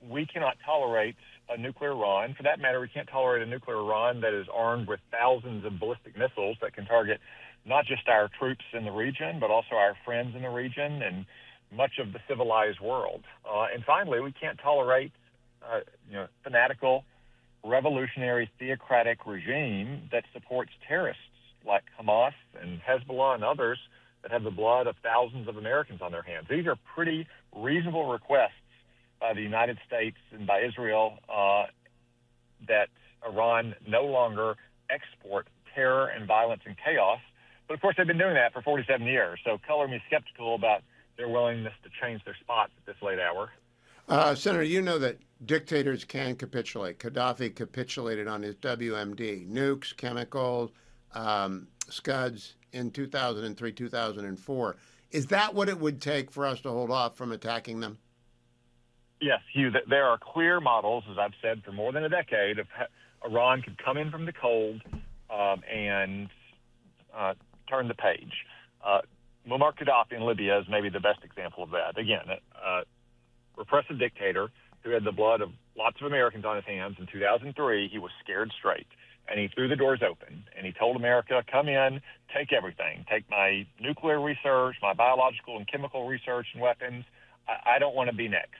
we cannot tolerate a nuclear Iran. For that matter, we can't tolerate a nuclear Iran that is armed with thousands of ballistic missiles that can target not just our troops in the region, but also our friends in the region and much of the civilized world. And finally, we can't tolerate fanatical, revolutionary, theocratic regime that supports terrorists like Hamas and Hezbollah and others that have the blood of thousands of Americans on their hands. These are pretty reasonable requests by the United States and by Israel that Iran no longer export terror and violence and chaos. But, of course, they've been doing that for 47 years. So color me skeptical about their willingness to change their spots at this late hour. Senator, you know that dictators can capitulate. Gaddafi capitulated on his WMD, nukes, chemicals, Scuds in 2003, 2004. Is that what it would take for us to hold off from attacking them? Yes, Hugh, there are clear models, as I've said for more than a decade, of Iran could come in from the cold and turn the page. Muammar Gaddafi in Libya is maybe the best example of that. Again, a repressive dictator who had the blood of lots of Americans on his hands. In 2003, he was scared straight, and he threw the doors open, and he told America, come in, take everything. Take my nuclear research, my biological and chemical research and weapons. I don't want to be next.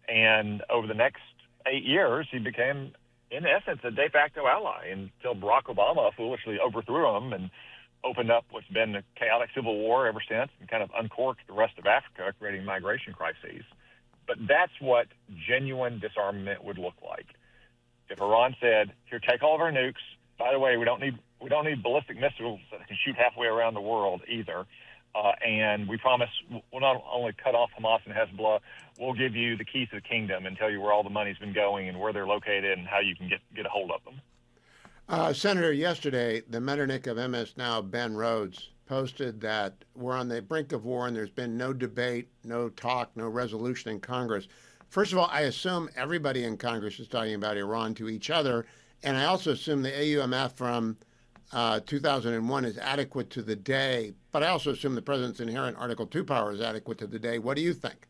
And over the next 8 years, he became, in essence, a de facto ally until Barack Obama foolishly overthrew him and opened up what's been a chaotic civil war ever since and kind of uncorked the rest of Africa, creating migration crises. But that's what genuine disarmament would look like. If Iran said, here, take all of our nukes, By the way, we don't need ballistic missiles that can shoot halfway around the world either. And we promise we'll not only cut off Hamas and Hezbollah, we'll give you the keys to the kingdom and tell you where all the money's been going and where they're located and how you can get a hold of them. Senator, yesterday, the Metternich of MS Now, Ben Rhodes, posted that we're on the brink of war and there's been no debate, no talk, no resolution in Congress. First of all, I assume everybody in Congress is talking about Iran to each other, and I also assume the AUMF from 2001 is adequate to the day, but I also assume the president's inherent Article 2 power is adequate to the day. What do you think?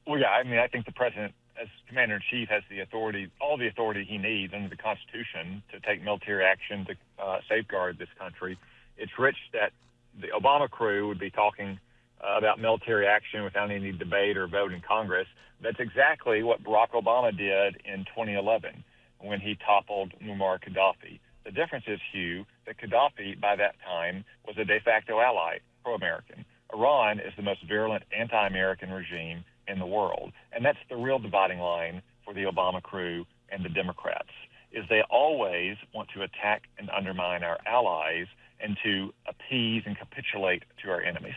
Well, yeah, I mean, I think the president, as commander-in-chief, has the authority, all the authority he needs under the Constitution to take military action to safeguard this country. It's rich that the Obama crew would be talking about military action without any debate or vote in Congress. That's exactly what Barack Obama did in 2011 when he toppled Muammar Gaddafi. The difference is, Hugh, that Gaddafi, by that time, was a de facto ally, pro-American. Iran is the most virulent anti-American regime in the world. And that's the real dividing line for the Obama crew and the Democrats, is they always want to attack and undermine our allies and to appease and capitulate to our enemies.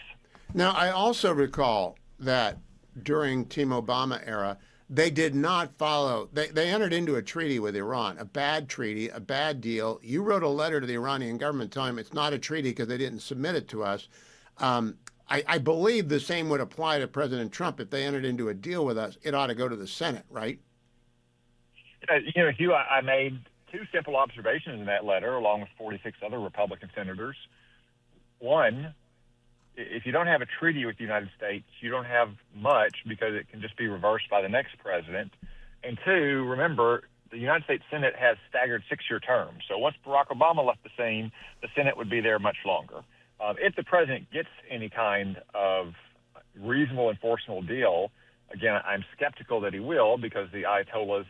Now, I also recall that during Team Obama era, they did not follow, they entered into a treaty with Iran, a bad treaty, a bad deal. You wrote a letter to the Iranian government telling them it's not a treaty because they didn't submit it to us. I believe the same would apply to President Trump. If they entered into a deal with us, it ought to go to the Senate, right? Hugh, I made two simple observations in that letter, along with 46 other Republican senators. One, if you don't have a treaty with the United States, you don't have much because it can just be reversed by the next president. And two, remember, the United States Senate has staggered 6-year terms. So once Barack Obama left the scene, the Senate would be there much longer. If the president gets any kind of reasonable enforceable deal, again, I'm skeptical that he will because the Ayatollahs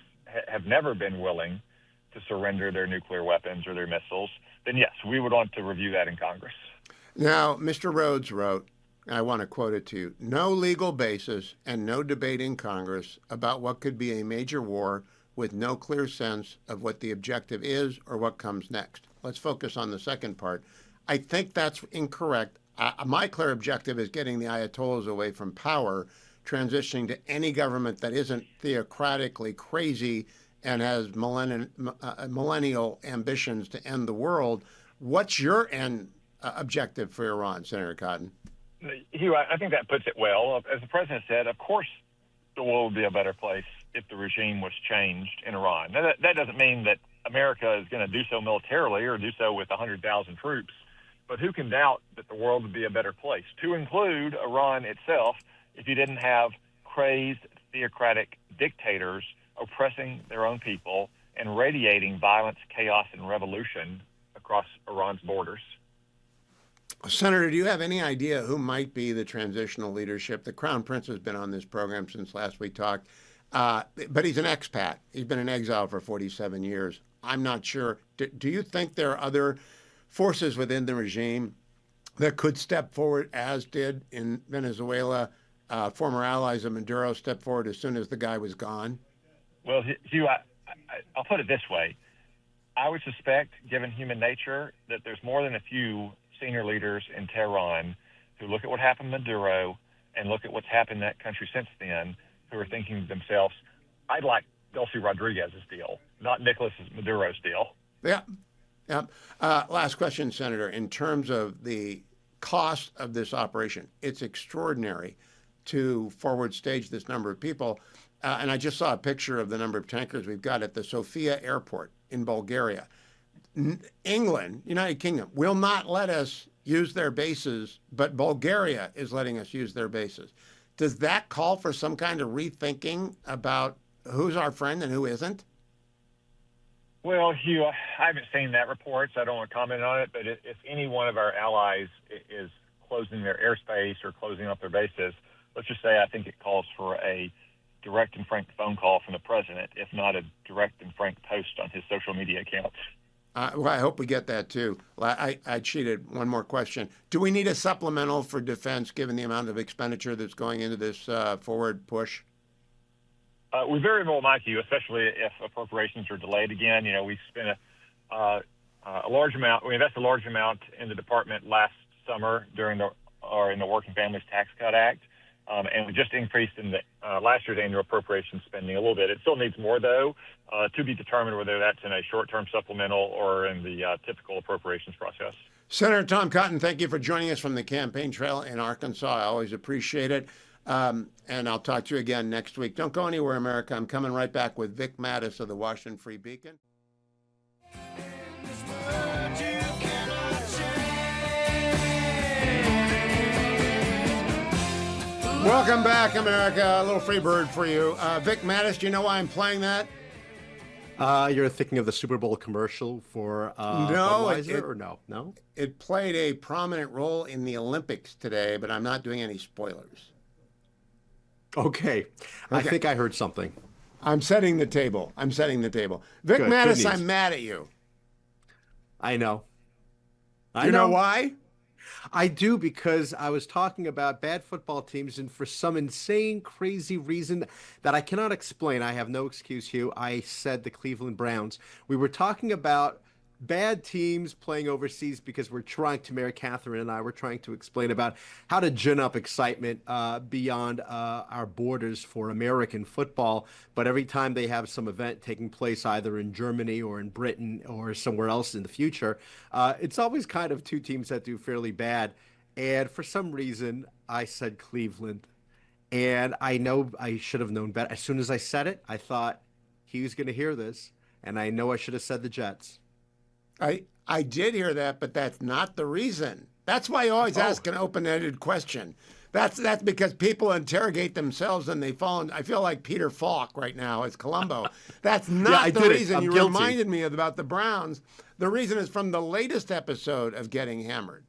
have never been willing to surrender their nuclear weapons or their missiles, then yes, we would want to review that in Congress. Now, Mr. Rhodes wrote, I want to quote it to you, no legal basis and no debate in Congress about what could be a major war with no clear sense of what the objective is or what comes next. Let's focus on the second part. I think that's incorrect. My clear objective is getting the Ayatollahs away from power, transitioning to any government that isn't theocratically crazy and has millennial ambitions to end the world. What's your end objective for Iran, Senator Cotton? Hugh, I think that puts it well. As the president said, of course the world would be a better place if the regime was changed in Iran. Now, that doesn't mean that America is going to do so militarily or do so with 100,000 troops, but who can doubt that the world would be a better place, to include Iran itself, if you didn't have crazed theocratic dictators oppressing their own people and radiating violence, chaos, and revolution across Iran's borders. Senator, do you have any idea who might be the transitional leadership? The Crown Prince has been on this program since last we talked, but he's an expat. He's been in exile for 47 years. I'm not sure. Do you think there are other forces within the regime that could step forward, as did in Venezuela? Former allies of Maduro stepped forward as soon as the guy was gone? Well, Hugh, I'll put it this way. I would suspect, given human nature, that there's more than a few senior leaders in Tehran who look at what happened to Maduro and look at what's happened in that country since then, who are thinking to themselves, I'd like Delcy Rodriguez's deal, not Nicolas Maduro's deal. Yeah. Last question, Senator. In terms of the cost of this operation, it's extraordinary to forward stage this number of people. And I just saw a picture of the number of tankers we've got at the Sofia airport in Bulgaria. England, United Kingdom, will not let us use their bases, but Bulgaria is letting us use their bases. Does that call for some kind of rethinking about who's our friend and who isn't? Well, Hugh, I haven't seen that report, so I don't want to comment on it. But if any one of our allies is closing their airspace or closing up their bases, let's just say I think it calls for a direct and frank phone call from the president, if not a direct and frank post on his social media accounts. Well, I hope we get that, too. I cheated. One more question. Do we need a supplemental for defense, given the amount of expenditure that's going into this forward push? We very well might, Hugh, especially if appropriations are delayed again. We spent a large amount. We invested a large amount in the department last summer in the Working Families Tax Cut Act, and we just increased in the last year's annual appropriation spending a little bit. It still needs more, though, to be determined whether that's in a short-term supplemental or in the typical appropriations process. Senator Tom Cotton, thank you for joining us from the campaign trail in Arkansas. I always appreciate it. And I'll talk to you again next week. Don't go anywhere, America. I'm coming right back with Vic Matus of the Washington Free Beacon. Welcome back, America. A little free bird for you. Vic Matus, do you know why I'm playing that? You're thinking of the Super Bowl commercial for Budweiser, or no? No? It played a prominent role in the Olympics today, but I'm not doing any spoilers. Okay. I think I heard something. I'm setting the table. Vic Good Matus, news. I'm mad at you. I know. You know why? I do, because I was talking about bad football teams, and for some insane, crazy reason that I cannot explain, I have no excuse, Hugh, I said the Cleveland Browns. We were talking about bad teams playing overseas because Mary Catherine and I were trying to explain about how to gin up excitement beyond our borders for American football. But every time they have some event taking place either in Germany or in Britain or somewhere else in the future, it's always kind of two teams that do fairly bad. And for some reason, I said Cleveland. And I know I should have known better. As soon as I said it, I thought he was going to hear this. And I know I should have said the Jets. I did hear that, but that's not the reason. That's why I always ask an open-ended question. That's because people interrogate themselves and they fall in. I feel like Peter Falk right now as Columbo. That's not the reason. You reminded me about the Browns. The reason is from the latest episode of Getting Hammered.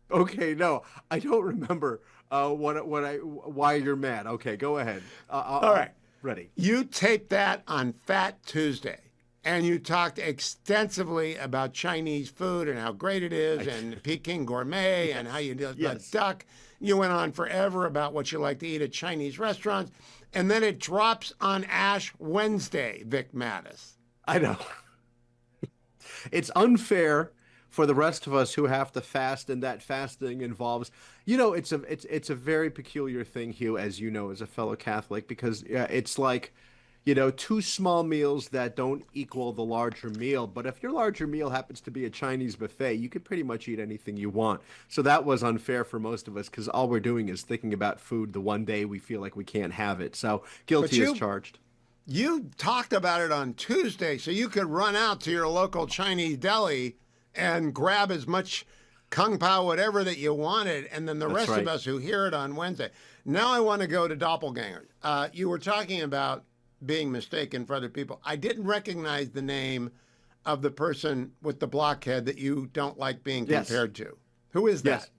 Okay, no, I don't remember why you're mad. Okay, go ahead. All right. Ready. You taped that on Fat Tuesday. And you talked extensively about Chinese food and how great it is, and Peking gourmet, and how you do duck. You went on forever about what you like to eat at Chinese restaurants. And then it drops on Ash Wednesday, Vic Matus. I know. It's unfair for the rest of us who have to fast, and that fasting involves, it's a very peculiar thing, Hugh, as you know, as a fellow Catholic, because it's like, two small meals that don't equal the larger meal. But if your larger meal happens to be a Chinese buffet, you could pretty much eat anything you want. So that was unfair for most of us, because all we're doing is thinking about food the one day we feel like we can't have it. So guilty as charged. You talked about it on Tuesday, so you could run out to your local Chinese deli and grab as much Kung Pao, whatever that you wanted, and then the rest of us who hear it on Wednesday. Now I want to go to doppelgangers. You were talking about being mistaken for other people. I didn't recognize the name of the person with the blockhead that you don't like being compared to. Who is that? Yes.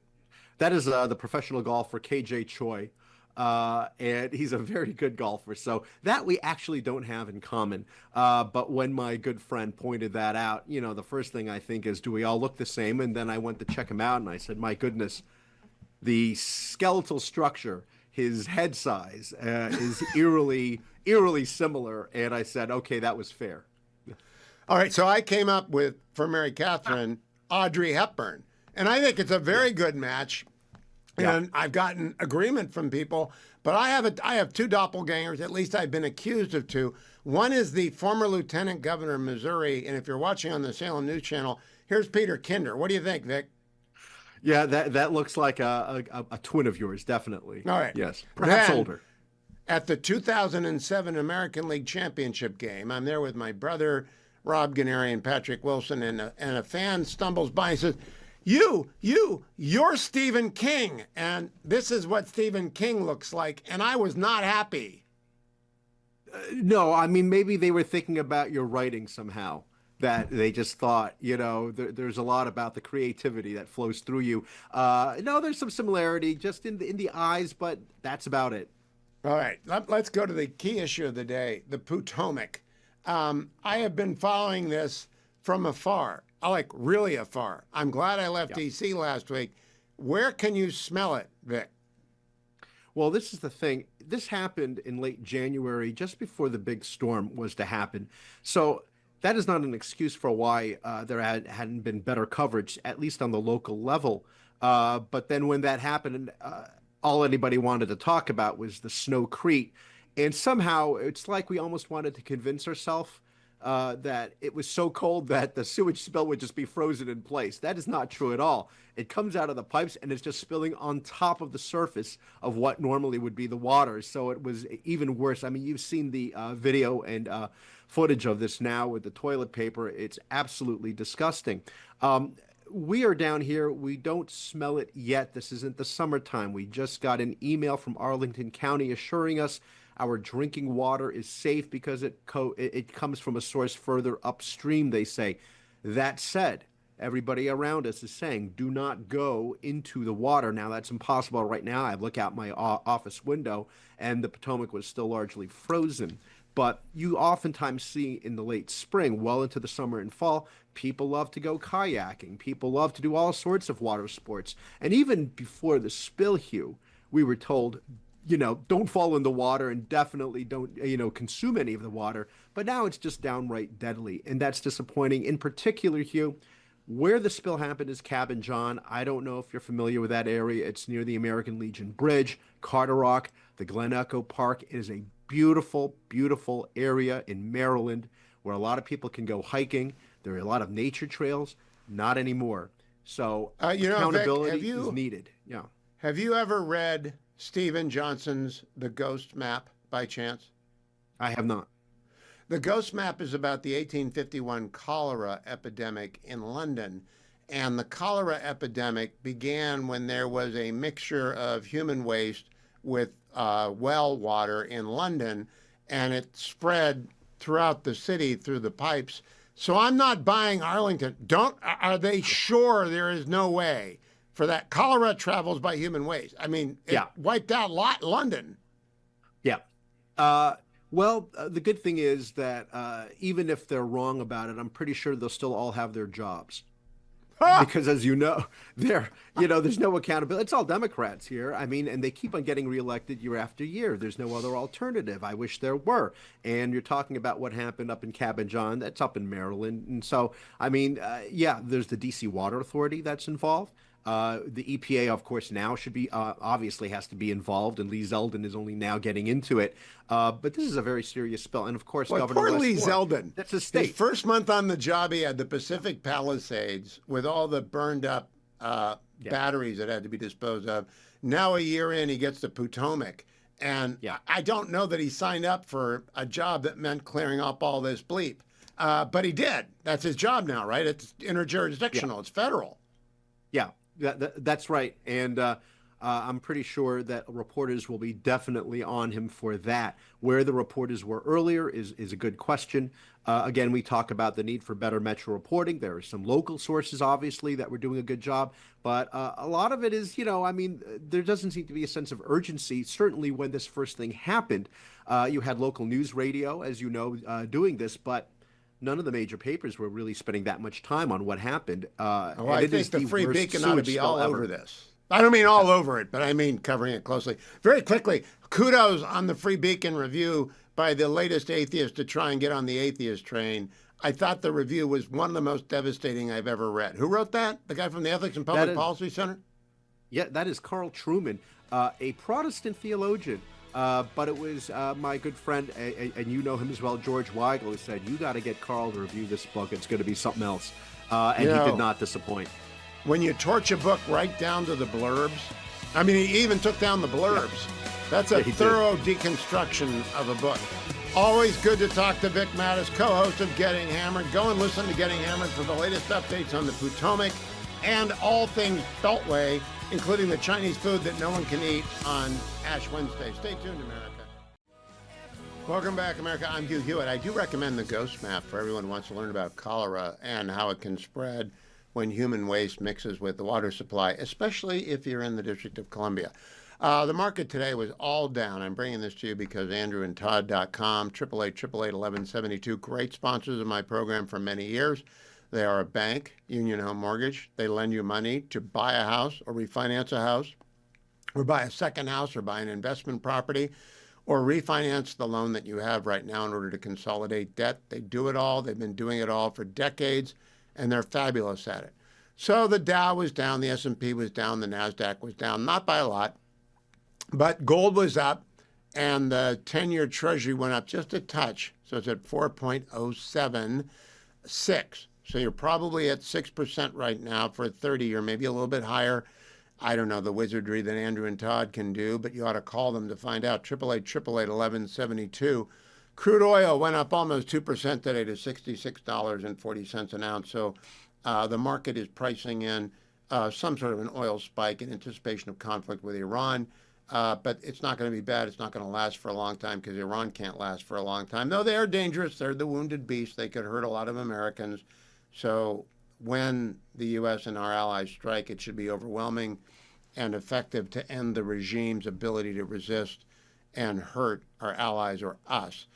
That is the professional golfer KJ Choi, and he's a very good golfer. So that we actually don't have in common. But when my good friend pointed that out, the first thing I think is, do we all look the same? And then I went to check him out, and I said, my goodness, the skeletal structure, his head size is eerily similar. And I said, okay, that was fair. All right. So I came up with, for Mary Catherine, Audrey Hepburn. And I think it's a very good match. And I've gotten agreement from people. But I have two doppelgangers. At least I've been accused of two. One is the former lieutenant governor of Missouri. And if you're watching on the Salem News Channel, here's Peter Kinder. What do you think, Vic? Yeah, that looks like a twin of yours, definitely. All right. Yes, perhaps then, older. At the 2007 American League Championship game, I'm there with my brother, Rob Gennari, and Patrick Wilson, and a fan stumbles by and says, you're Stephen King, and this is what Stephen King looks like, and I was not happy. No, I mean, maybe they were thinking about your writing somehow. That they just thought, there's a lot about the creativity that flows through you. No, there's some similarity just in the eyes, but that's about it. All right, let's go to the key issue of the day, the Potomac. I have been following this from afar, really afar. I'm glad I left D.C. last week. Where can you smell it, Vic? Well, this is the thing. This happened in late January, just before the big storm was to happen. So that is not an excuse for why there hadn't been better coverage, at least on the local level. But then when that happened, all anybody wanted to talk about was the snowcrete. And somehow it's like we almost wanted to convince ourselves that it was so cold that the sewage spill would just be frozen in place. That is not true at all. It comes out of the pipes and it's just spilling on top of the surface of what normally would be the water. So it was even worse. I mean, you've seen the video and footage of this now with the toilet paper. It's absolutely disgusting. We are down here. We don't smell it yet. This isn't the summertime. We just got an email from Arlington County assuring us our drinking water is safe because it comes from a source further upstream, they say. That said, everybody around us is saying, do not go into the water. Now, that's impossible right now. I look out my office window, and the Potomac was still largely frozen. But you oftentimes see in the late spring, well into the summer and fall, people love to go kayaking. People love to do all sorts of water sports. And even before the spill, Hugh, we were told, don't fall in the water and definitely don't, consume any of the water. But now it's just downright deadly. And that's disappointing. In particular, Hugh, where the spill happened is Cabin John. I don't know if you're familiar with that area. It's near the American Legion Bridge, Carter Rock, the Glen Echo Park. It is a beautiful, beautiful area in Maryland where a lot of people can go hiking. There are a lot of nature trails. Not anymore. So accountability Vic, is needed. Yeah. Have you ever read Stephen Johnson's The Ghost Map by chance? I have not. The Ghost Map is about the 1851 cholera epidemic in London. And the cholera epidemic began when there was a mixture of human waste with well water in London, and it spread throughout the city through the pipes. So I'm not buying Arlington. Are they sure there is no way for that? Cholera travels by human waste. I mean, it wiped out London. Yeah. Well, the good thing is that even if they're wrong about it, I'm pretty sure they'll still all have their jobs. Because as you know, there's no accountability. It's all Democrats here. I mean, and they keep on getting reelected year after year. There's no other alternative. I wish there were. And you're talking about what happened up in Cabin John. That's up in Maryland. And so, I mean, there's the D.C. Water Authority that's involved. The EPA, of course, now should be obviously has to be involved, and Lee Zeldin is only now getting into it. But this is a very serious spill, and of course, Governor poor Wes Lee Moore, Zeldin. that's his state. His first month on the job, he had the Pacific Palisades with all the burned up batteries that had to be disposed of. Now a year in, he gets the Potomac, and I don't know that he signed up for a job that meant clearing up all this bleep, but he did. That's his job now, right? It's interjurisdictional. It's federal. Yeah. That's right. And I'm pretty sure that reporters will be definitely on him for that. Where the reporters were earlier is a good question. Again, we talk about the need for better metro reporting. There are some local sources, obviously, that were doing a good job. But a lot of it is, there doesn't seem to be a sense of urgency. Certainly when this first thing happened, you had local news radio, as you know, doing this. But none of the major papers were really spending that much time on what happened. I think the Free Beacon ought to be all over this. I don't mean all over it, but I mean covering it closely. Very quickly, kudos on the Free Beacon review by the latest atheist to try and get on the atheist train. I thought the review was one of the most devastating I've ever read. Who wrote that? The guy from the Ethics and Public Policy Center? Yeah, that is Carl Truman, a Protestant theologian. But it was my good friend, and you know him as well, George Weigel, who said, you got to get Carl to review this book. It's going to be something else. And he did not disappoint. When you torch a book right down to the blurbs, I mean, he even took down the blurbs. Yeah. That's a thorough deconstruction of a book. Always good to talk to Vic Matus, co-host of Getting Hammered. Go and listen to Getting Hammered for the latest updates on the Potomac and all things Beltway, including the Chinese food that no one can eat on Ash Wednesday. Stay tuned, America. Welcome back, America. I'm Hugh Hewitt. I do recommend the Ghost Map for everyone who wants to learn about cholera and how it can spread when human waste mixes with the water supply, especially if you're in the District of Columbia. The market today was all down. I'm bringing this to you because andrewandtodd.com, 888-888-1172, great sponsors of my program for many years. They are a bank, Union Home Mortgage. They lend you money to buy a house or refinance a house or buy a second house or buy an investment property or refinance the loan that you have right now in order to consolidate debt. They do it all. They've been doing it all for decades, and they're fabulous at it. So the Dow was down, the S&P was down, the NASDAQ was down, not by a lot, but gold was up, and the 10-year Treasury went up just a touch, so it's at 4.076. So you're probably at 6% right now for a 30-year, maybe a little bit higher. I don't know the wizardry that Andrew and Todd can do, but you ought to call them to find out. 888-888-1172. Crude oil went up almost 2% today to $66.40 an ounce. So the market is pricing in some sort of an oil spike in anticipation of conflict with Iran. But it's not going to be bad. It's not going to last for a long time because Iran can't last for a long time. Though they are dangerous. They're the wounded beast. They could hurt a lot of Americans. So when the U.S. and our allies strike, it should be overwhelming and effective to end the regime's ability to resist and hurt our allies or us.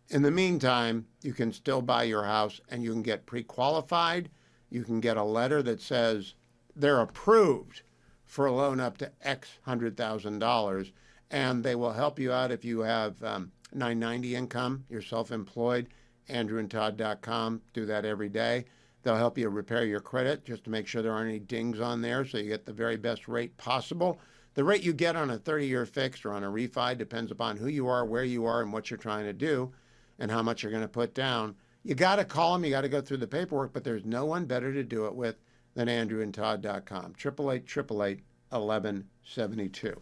In the meantime, you can still buy your house and you can get pre-qualified. You can get a letter that says they're approved for a loan up to X $100,000, and they will help you out if you have 990 income, you're self-employed, andrewandtodd.com, do that every day. They'll help you repair your credit just to make sure there aren't any dings on there so you get the very best rate possible. The rate you get on a 30-year fixed or on a refi depends upon who you are, where you are, and what you're trying to do and how much you're going to put down. You got to call them. You got to go through the paperwork, but there's no one better to do it with than andrewandtodd.com. 888-888-1172.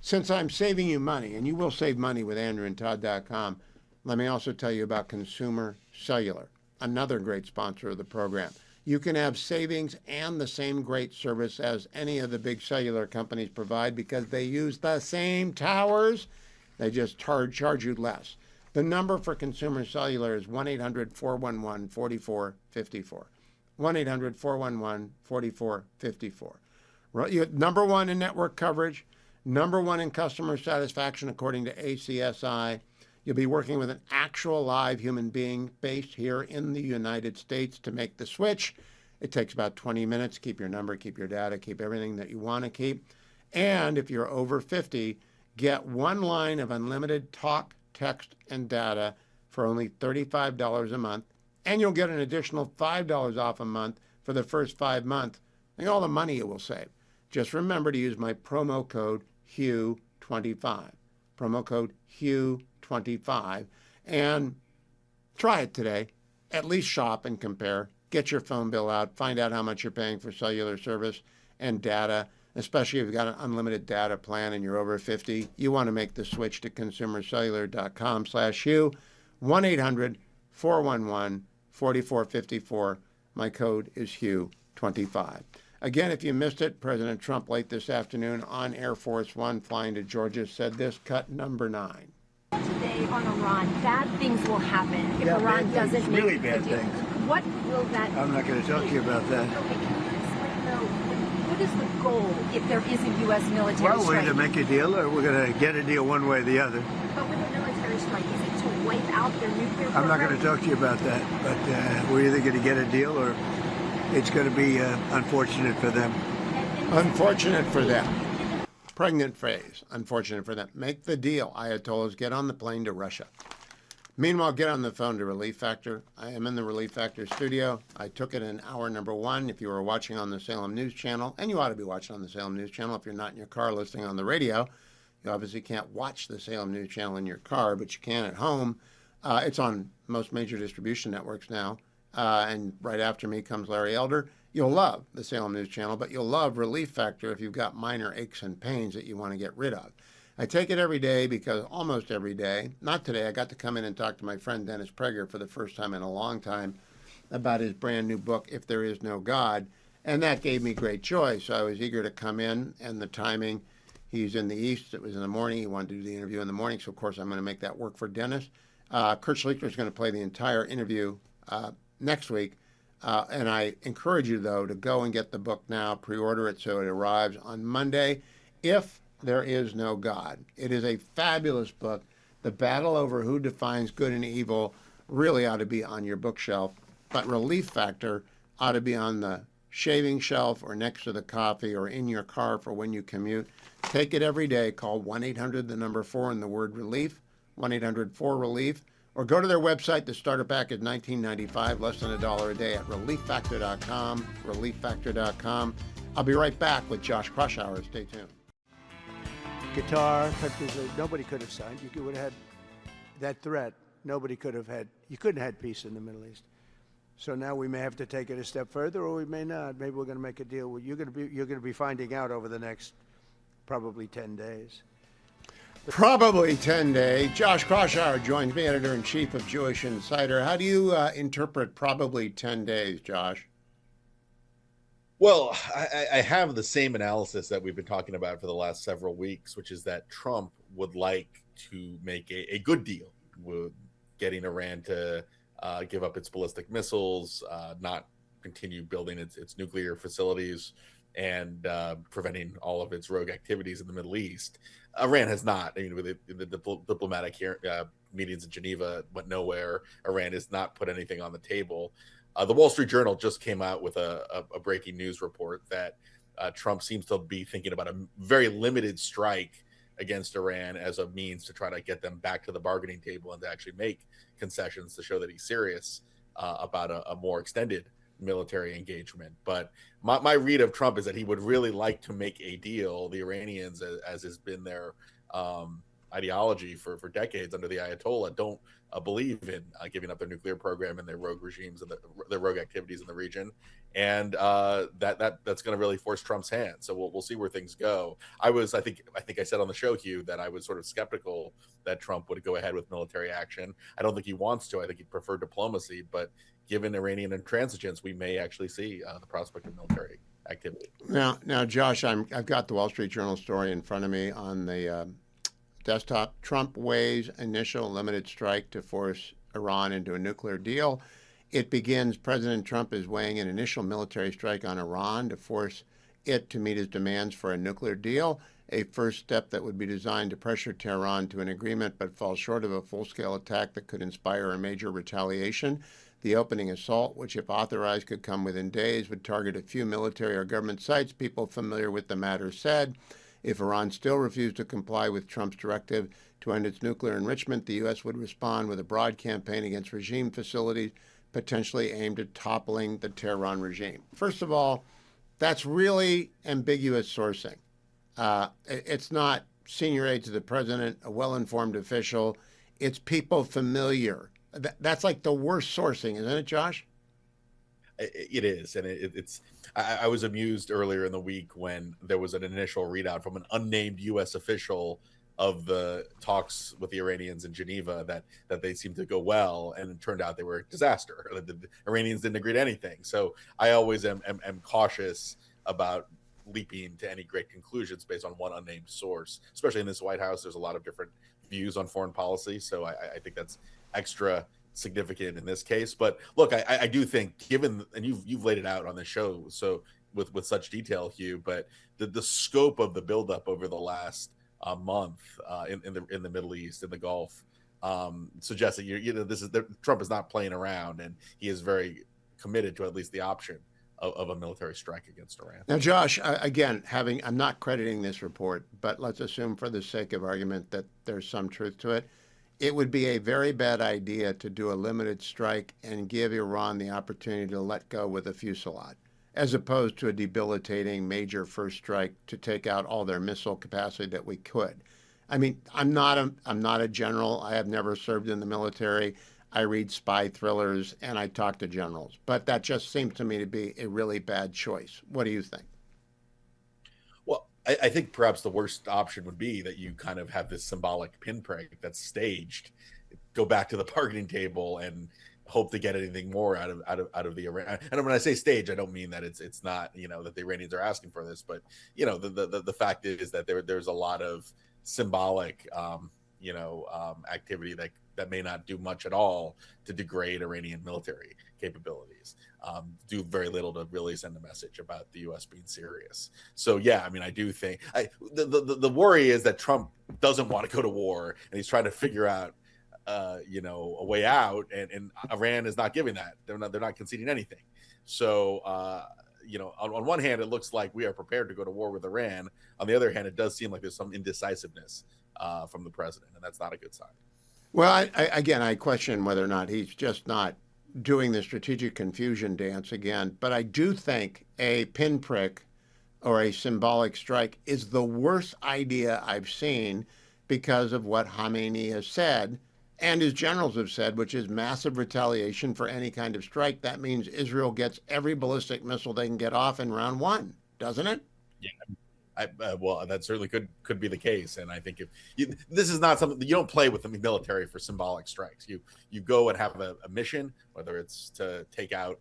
Since I'm saving you money, and you will save money with andrewandtodd.com, let me also tell you about Consumer Cellular, another great sponsor of the program. You can have savings and the same great service as any of the big cellular companies provide because they use the same towers. They just charge you less. The number for Consumer Cellular is 1-800-411-4454. 1-800-411-4454. Number one in network coverage, number one in customer satisfaction according to ACSI. You'll be working with an actual live human being based here in the United States to make the switch. It takes about 20 minutes. Keep your number, keep your data, keep everything that you want to keep. And if you're over 50, get one line of unlimited talk, text, and data for only $35 a month. And you'll get an additional $5 off a month for the first 5 months. And all the money you will save. Just remember to use my promo code HUGH25. Promo code HUGH25. And try it today. At least shop and compare. Get your phone bill out. Find out how much you're paying for cellular service and data, especially if you've got an unlimited data plan and you're over 50. You want to make the switch to consumercellular.com/Hugh. 1-800-411-4454. My code is HUGH25. Again, if you missed it, President Trump late this afternoon on Air Force One flying to Georgia said this, cut number 9. Today on Iran, bad things will happen if Iran doesn't make really the bad deal. things. What will that I'm not going to talk to you about that. Okay, can you explain though, what is the goal if there is a U.S. military Well, we're strike? going to make a deal, or we're going to get a deal one way or the other. But with a military strike, is it to wipe out their nuclear I'm not going to program? talk to you about that, but we're either going to get a deal or it's going to be unfortunate for them. Unfortunate for them. Pregnant phrase. Unfortunate for them. Make the deal. Ayatollahs, get on the plane to Russia. Meanwhile, get on the phone to Relief Factor. I am in the Relief Factor studio. I took it in hour number 1. If you were watching on the Salem News Channel, and you ought to be watching on the Salem News Channel if you're not in your car listening on the radio. You obviously can't watch the Salem News Channel in your car, but you can at home. It's on most major distribution networks now. And right after me comes Larry Elder. You'll love the Salem News Channel, but you'll love Relief Factor if you've got minor aches and pains that you want to get rid of. I take it every day because almost every day, not today, I got to come in and talk to my friend Dennis Prager for the first time in a long time about his brand new book, If There Is No God, and that gave me great joy. So I was eager to come in, and the timing, he's in the East, it was in the morning, he wanted to do the interview in the morning, so of course I'm going to make that work for Dennis. Kurt Schlichter is going to play the entire interview next week. And I encourage you, though, to go and get the book now, pre-order it so it arrives on Monday. If There Is No God. It is a fabulous book. The battle over who defines good and evil really ought to be on your bookshelf, but Relief Factor ought to be on the shaving shelf or next to the coffee or in your car for when you commute. Take it every day. Call 1-800, the number 4 and the word relief, 1-800-4RELIEF, or go to their website. The starter pack is $19.95, less than $1 a day at relieffactor.com, relieffactor.com. I'll be right back with Josh Kraushaar. Stay tuned. Qatar, countries that nobody could have signed. You would have had that threat. Nobody could have had. You couldn't have had peace in the Middle East. So now we may have to take it a step further, or we may not. Maybe we're going to make a deal. You're going to be finding out over the next probably 10 days. Probably 10 days. Josh Kraushaar joins me, editor-in-chief of Jewish Insider. How do you interpret probably 10 days, Josh? Well, I have the same analysis that we've been talking about for the last several weeks, which is that Trump would like to make a good deal with getting Iran to give up its ballistic missiles, not continue building its nuclear facilities, and preventing all of its rogue activities in the Middle East. Iran has not. I mean, with the diplomatic meetings in Geneva went nowhere. Iran has not put anything on the table. The Wall Street Journal just came out with a breaking news report that Trump seems to be thinking about a very limited strike against Iran as a means to try to get them back to the bargaining table and to actually make concessions to show that he's serious about a more extended military engagement. But my read of Trump is that he would really like to make a deal. The Iranians, as has been their ideology for decades under the Ayatollah, don't believe in giving up their nuclear program and their rogue regimes and their rogue activities in the region, and that's going to really force Trump's hand. So we'll see where things go. I think I said on the show, Hugh, that I was sort of skeptical that Trump would go ahead with military action. I don't think he wants to. I think he'd prefer diplomacy, but given Iranian intransigence, we may actually see the prospect of military activity. Now, Josh, I've got the Wall Street Journal story in front of me on the desktop. Trump weighs initial limited strike to force Iran into a nuclear deal. It begins, President Trump is weighing an initial military strike on Iran to force it to meet his demands for a nuclear deal, a first step that would be designed to pressure Tehran to an agreement but falls short of a full-scale attack that could inspire a major retaliation. The opening assault, which if authorized could come within days, would target a few military or government sites. People familiar with the matter said, if Iran still refused to comply with Trump's directive to end its nuclear enrichment, the U.S. would respond with a broad campaign against regime facilities, potentially aimed at toppling the Tehran regime. First of all, that's really ambiguous sourcing. It's not senior aide to the president, a well-informed official. It's people familiar. That's like the worst sourcing, isn't it, Josh? It is, and it's. I was amused earlier in the week when there was an initial readout from an unnamed U.S. official of the talks with the Iranians in Geneva that they seemed to go well, and it turned out they were a disaster. The Iranians didn't agree to anything. So I always am cautious about leaping to any great conclusions based on one unnamed source, especially in this White House. There's a lot of different views on foreign policy, so I think that's extra significant in this case. But look, I do think, given, and you've laid it out on the show so with such detail, Hugh, but the scope of the buildup over the last month in the Middle East, in the Gulf, suggests that Trump is not playing around, and he is very committed to at least the option of a military strike against Iran. Now, Josh, again, I'm not crediting this report, but let's assume for the sake of argument that there's some truth to it. It would be a very bad idea to do a limited strike and give Iran the opportunity to let go with a fusillade, as opposed to a debilitating major first strike to take out all their missile capacity that we could. I mean, I'm not a general. I have never served in the military. I read spy thrillers and I talk to generals, but that just seems to me to be a really bad choice. What do you think? Well, I think perhaps the worst option would be that you kind of have this symbolic pinprick that's staged, go back to the bargaining table and hope to get anything more out of the Iran. And when I say stage, I don't mean that it's not, that the Iranians are asking for this, but the fact is that there's a lot of symbolic activity that may not do much at all to degrade Iranian military capabilities, do very little to really send a message about the U.S. being serious. So yeah, I mean, I do think the worry is that Trump doesn't want to go to war, and he's trying to figure out a way out, and Iran is not giving that. They're not conceding anything. So on one hand, it looks like we are prepared to go to war with Iran. On the other hand, it does seem like there's some indecisiveness from the president, and that's not a good sign. Well, I question whether or not he's just not doing the strategic confusion dance again. But I do think a pinprick or a symbolic strike is the worst idea I've seen because of what Khamenei has said and his generals have said, which is massive retaliation for any kind of strike. That means Israel gets every ballistic missile they can get off in round one, doesn't it? Yeah. Well, that certainly could be the case, and I think this is not something you don't play with the military for symbolic strikes. You go and have a mission, whether it's to take out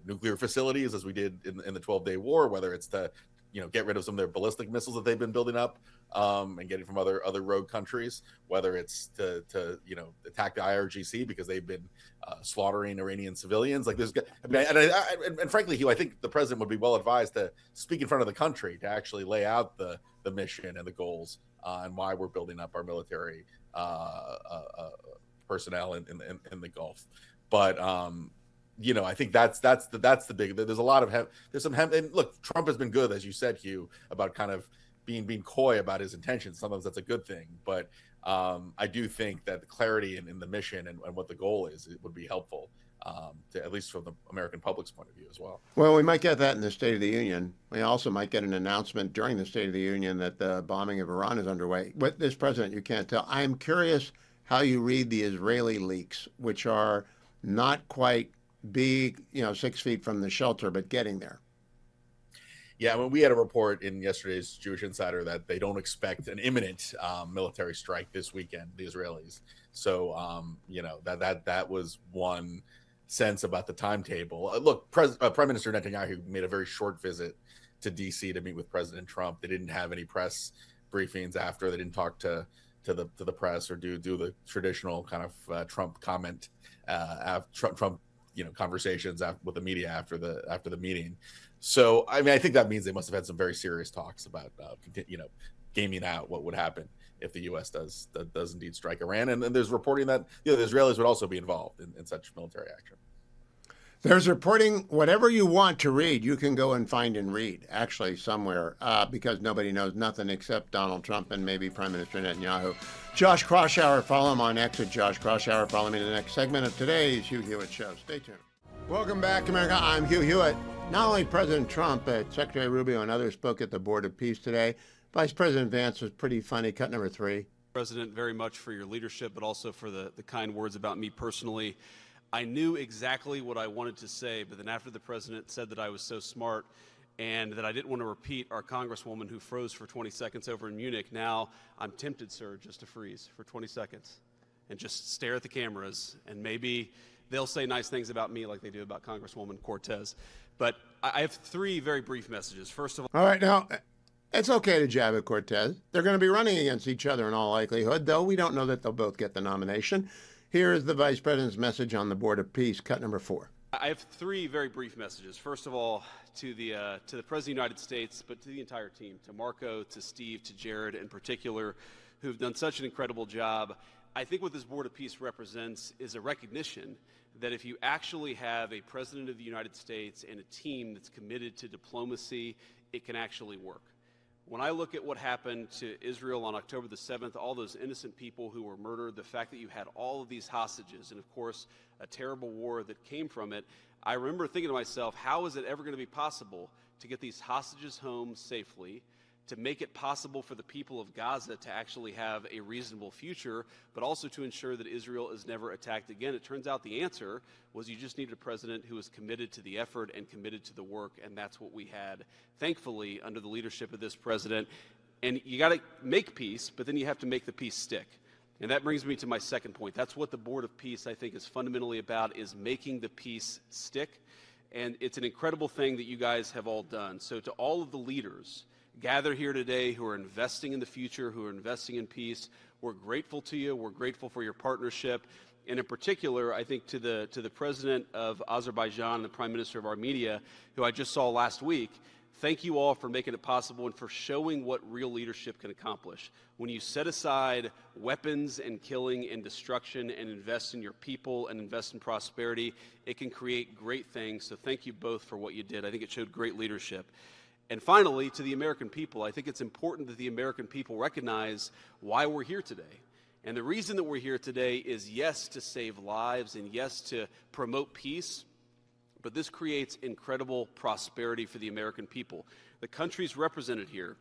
nuclear facilities as we did in the 12-day war, whether it's to get rid of some of their ballistic missiles that they've been building up and getting from other rogue countries, whether it's to attack the IRGC because they've been slaughtering Iranian civilians. Like there's, and frankly, Hugh, I think the president would be well advised to speak in front of the country to actually lay out the mission and the goals and why we're building up our military personnel in the Gulf. But I think that's the big. There's a lot of and look, Trump has been good, as you said, Hugh, about kind of being coy about his intentions. Sometimes that's a good thing, but I do think that the clarity in the mission and what the goal is, it would be helpful, to, at least from the American public's point of view as well. Well, we might get that in the State of the Union. We also might get an announcement during the State of the Union that the bombing of Iran is underway. With this president, you can't tell. I am curious how you read the Israeli leaks, which are not quite big, 6 feet from the shelter, but getting there. Yeah, I mean, we had a report in yesterday's Jewish Insider that they don't expect an imminent military strike this weekend, the Israelis. So, that was one sense about the timetable. Look, Prime Minister Netanyahu made a very short visit to D.C. to meet with President Trump. They didn't have any press briefings after. They didn't talk to the press or do the traditional kind of Trump comment, Trump conversations with the media after the meeting. So, I mean, I think that means they must have had some very serious talks about, gaming out what would happen if the U.S. does indeed strike Iran. And then there's reporting that the Israelis would also be involved in such military action. There's reporting. Whatever you want to read, you can go and find and read, actually, somewhere, because nobody knows nothing except Donald Trump and maybe Prime Minister Netanyahu. Josh Kraushaar, follow him on X at Josh Kraushaar. Follow me to the next segment of today's Hugh Hewitt Show. Stay tuned. Welcome back, America. I'm Hugh Hewitt. Not only President Trump, but Secretary Rubio and others spoke at the Board of Peace today. Vice President Vance was pretty funny. Cut number 3. President, very much for your leadership, but also for the kind words about me personally. I knew exactly what I wanted to say, but then after the president said that I was so smart and that I didn't want to repeat our congresswoman who froze for 20 seconds over in Munich, now I'm tempted, sir, just to freeze for 20 seconds and just stare at the cameras, and maybe they'll say nice things about me like they do about Congresswoman Cortez. But I have 3 very brief messages. First of all right, now, it's okay to jab at Cortez. They're going to be running against each other in all likelihood, though we don't know that they'll both get the nomination. Here is the Vice President's message on the Board of Peace, cut number 4. I have 3 very brief messages. First of all, to the President of the United States, but to the entire team, to Marco, to Steve, to Jared in particular, who've done such an incredible job. I think what this Board of Peace represents is a recognition that if you actually have a President of the United States and a team that's committed to diplomacy, it can actually work. When I look at what happened to Israel on October the 7th, all those innocent people who were murdered, the fact that you had all of these hostages, and of course, a terrible war that came from it, I remember thinking to myself, how is it ever going to be possible to get these hostages home safely, to make it possible for the people of Gaza to actually have a reasonable future, but also to ensure that Israel is never attacked again? It turns out the answer was you just needed a president who was committed to the effort and committed to the work, and that's what we had, thankfully, under the leadership of this president. And you got to make peace, but then you have to make the peace stick. And that brings me to my second point. That's what the Board of Peace, I think, is fundamentally about, is making the peace stick. And it's an incredible thing that you guys have all done. So to all of the leaders gather here today who are investing in the future, who are investing in peace, we're grateful to you. We're grateful for your partnership. And in particular, I think to the President of Azerbaijan and the Prime Minister of Armenia, who I just saw last week, Thank you all for making it possible and for showing what real leadership can accomplish. When you set aside weapons and killing and destruction and invest in your people and invest in prosperity, it can create great things. So thank you both for what you did. I think it showed great leadership. And finally, to the American people, I think it's important that the American people recognize why we're here today. And the reason that we're here today is, yes, to save lives and yes, to promote peace, but this creates incredible prosperity for the American people. The countries represented here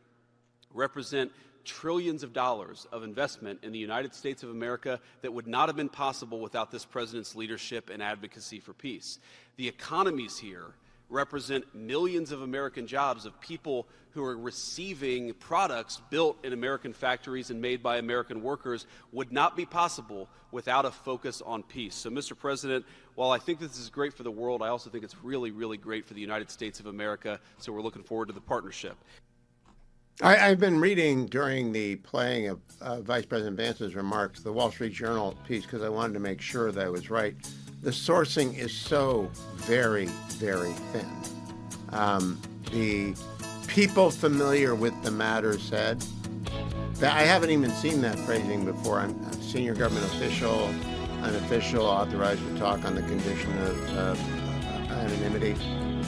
represent trillions of dollars of investment in the United States of America that would not have been possible without this president's leadership and advocacy for peace. The economies here represent millions of American jobs of people who are receiving products built in American factories and made by American workers would not be possible without a focus on peace. So, Mr. President, while I think this is great for the world, I also think it's really, really great for the United States of America. So we're looking forward to the partnership. I've been reading during the playing of Vice President Vance's remarks, the Wall Street Journal piece, because I wanted to make sure that I was right. The sourcing is so very, very thin. The people familiar with the matter said that I haven't even seen that phrasing before. I'm a senior government official, an official authorized to talk on the condition of anonymity.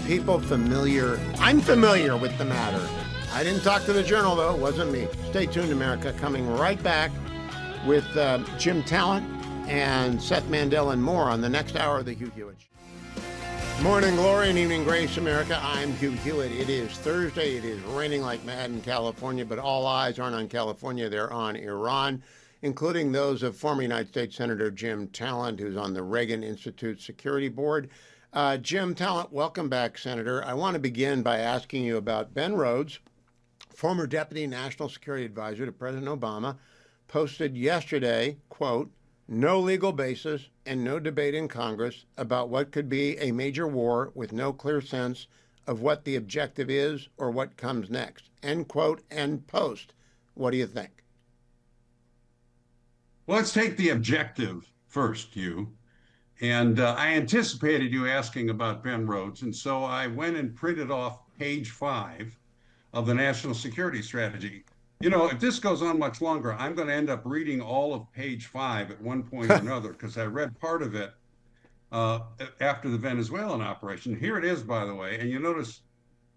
People familiar, I'm familiar with the matter. I didn't talk to the Journal, though. It wasn't me. Stay tuned, America. Coming right back with Jim Talent and Seth Mandel and more on the next hour of the Hugh Hewitt Show. Morning glory and evening grace, America. I'm Hugh Hewitt. It is Thursday. It is raining like mad in California, but all eyes aren't on California. They're on Iran, including those of former United States Senator Jim Talent, who's on the Reagan Institute Security Board. Jim Talent, welcome back, Senator. I want to begin by asking you about Ben Rhodes, former Deputy National Security Advisor to President Obama, posted yesterday, quote, "No legal basis and no debate in Congress about what could be a major war with no clear sense of what the objective is or what comes next," end quote, end post. What do you think? Well, let's take the objective first, Hugh. And I anticipated you asking about Ben Rhodes, and so I went and printed off page 5 of the National Security Strategy. You know, if this goes on much longer, I'm going to end up reading all of page 5 at one point or another, because I read part of it after the Venezuelan operation. Here it is, by the way, and you notice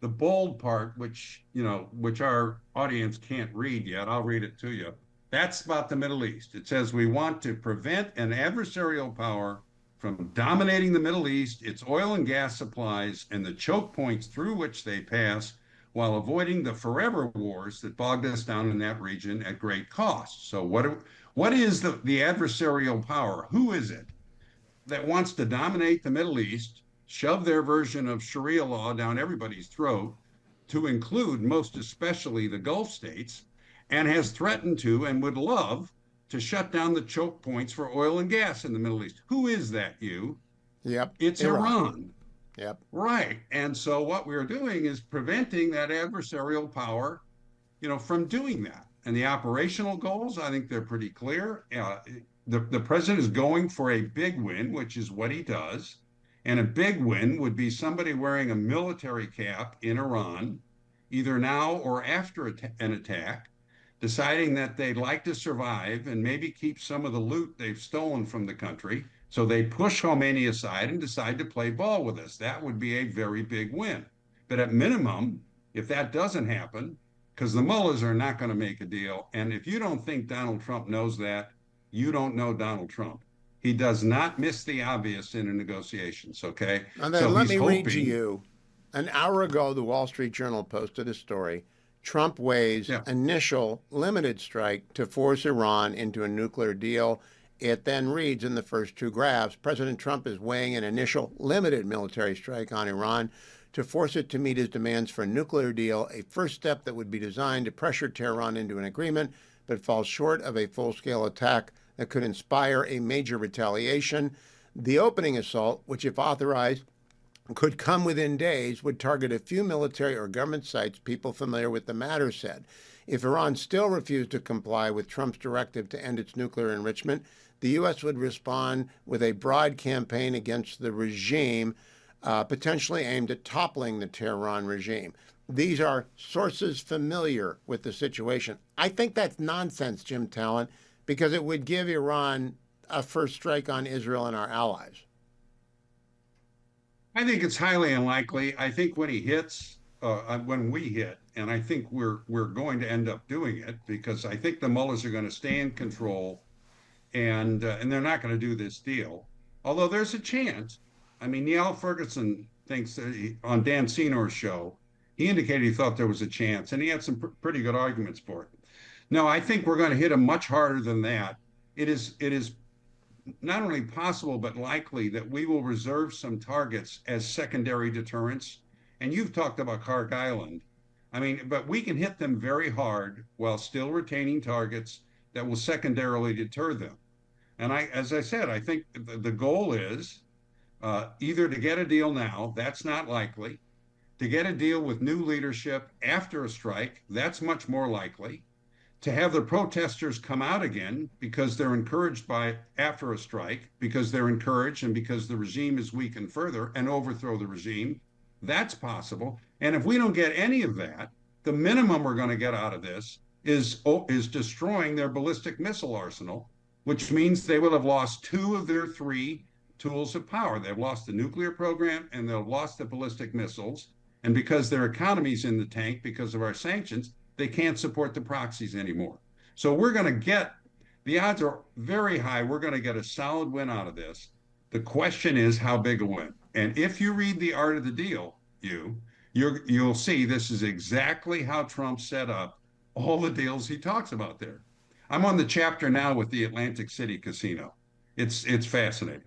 the bold part, which our audience can't read yet. I'll read it to you. That's about the Middle East. It says, "We want to prevent an adversarial power from dominating the Middle East, its oil and gas supplies, and the choke points through which they pass, while avoiding the forever wars that bogged us down in that region at great cost." So what is the adversarial power? Who is it that wants to dominate the Middle East, shove their version of Sharia law down everybody's throat, to include most especially the Gulf states, and has threatened to and would love to shut down the choke points for oil and gas in the Middle East? Who is that, you? Yep. It's Iran. Yep. Right. And so what we're doing is preventing that adversarial power, from doing that. And the operational goals, I think they're pretty clear. The president is going for a big win, which is what he does. And a big win would be somebody wearing a military cap in Iran, either now or after an attack, deciding that they'd like to survive and maybe keep some of the loot they've stolen from the country. So they push Khomeini aside and decide to play ball with us. That would be a very big win. But at minimum, if that doesn't happen, because the mullahs are not going to make a deal, and if you don't think Donald Trump knows that, you don't know Donald Trump. He does not miss the obvious in the negotiations, okay? And then let me read to you. An hour ago, the Wall Street Journal posted a story. Trump weighs initial limited strike to force Iran into a nuclear deal. It then reads in the first two graphs, President Trump is weighing an initial limited military strike on Iran to force it to meet his demands for a nuclear deal, a first step that would be designed to pressure Tehran into an agreement, but falls short of a full-scale attack that could inspire a major retaliation. The opening assault, which if authorized, could come within days, would target a few military or government sites, people familiar with the matter said. If Iran still refused to comply with Trump's directive to end its nuclear enrichment, the U.S. would respond with a broad campaign against the regime, potentially aimed at toppling the Tehran regime. these are sources familiar with the situation. I think that's nonsense, Jim Talent, because it would give Iran a first strike on Israel and our allies. I think it's highly unlikely. I think when he hits, when we hit, and I think we're going to end up doing it because I think the mullahs are going to stay in control, and they're not going to do this deal. Although there's a chance. I mean, Neil Ferguson thinks that on Dan Senor's show, he indicated he thought there was a chance, and he had some pretty good arguments for it. No, I think we're going to hit him much harder than that. It is not only possible but likely that we will reserve some targets as secondary deterrents. And you've talked about Karg Island. I mean, but we can hit them very hard while still retaining targets that will secondarily deter them. And as I said, I think the goal is either to get a deal now, that's not likely, to get a deal with new leadership after a strike, that's much more likely, to have the protesters come out again because they're encouraged by after a strike, because they're encouraged and because the regime is weakened further, and overthrow the regime, that's possible. And if we don't get any of that, the minimum we're going to get out of this is destroying their ballistic missile arsenal, which means they will have lost 2 of their 3 tools of power. They've lost the nuclear program and they've lost the ballistic missiles. And because their economy's in the tank because of our sanctions, they can't support the proxies anymore. So we're going to get, the odds are very high, we're going to get a solid win out of this. The question is how big a win. And if you read The Art of the Deal, you'll see this is exactly how Trump set up all the deals he talks about there. I'm on the chapter now with the Atlantic City casino. It's fascinating.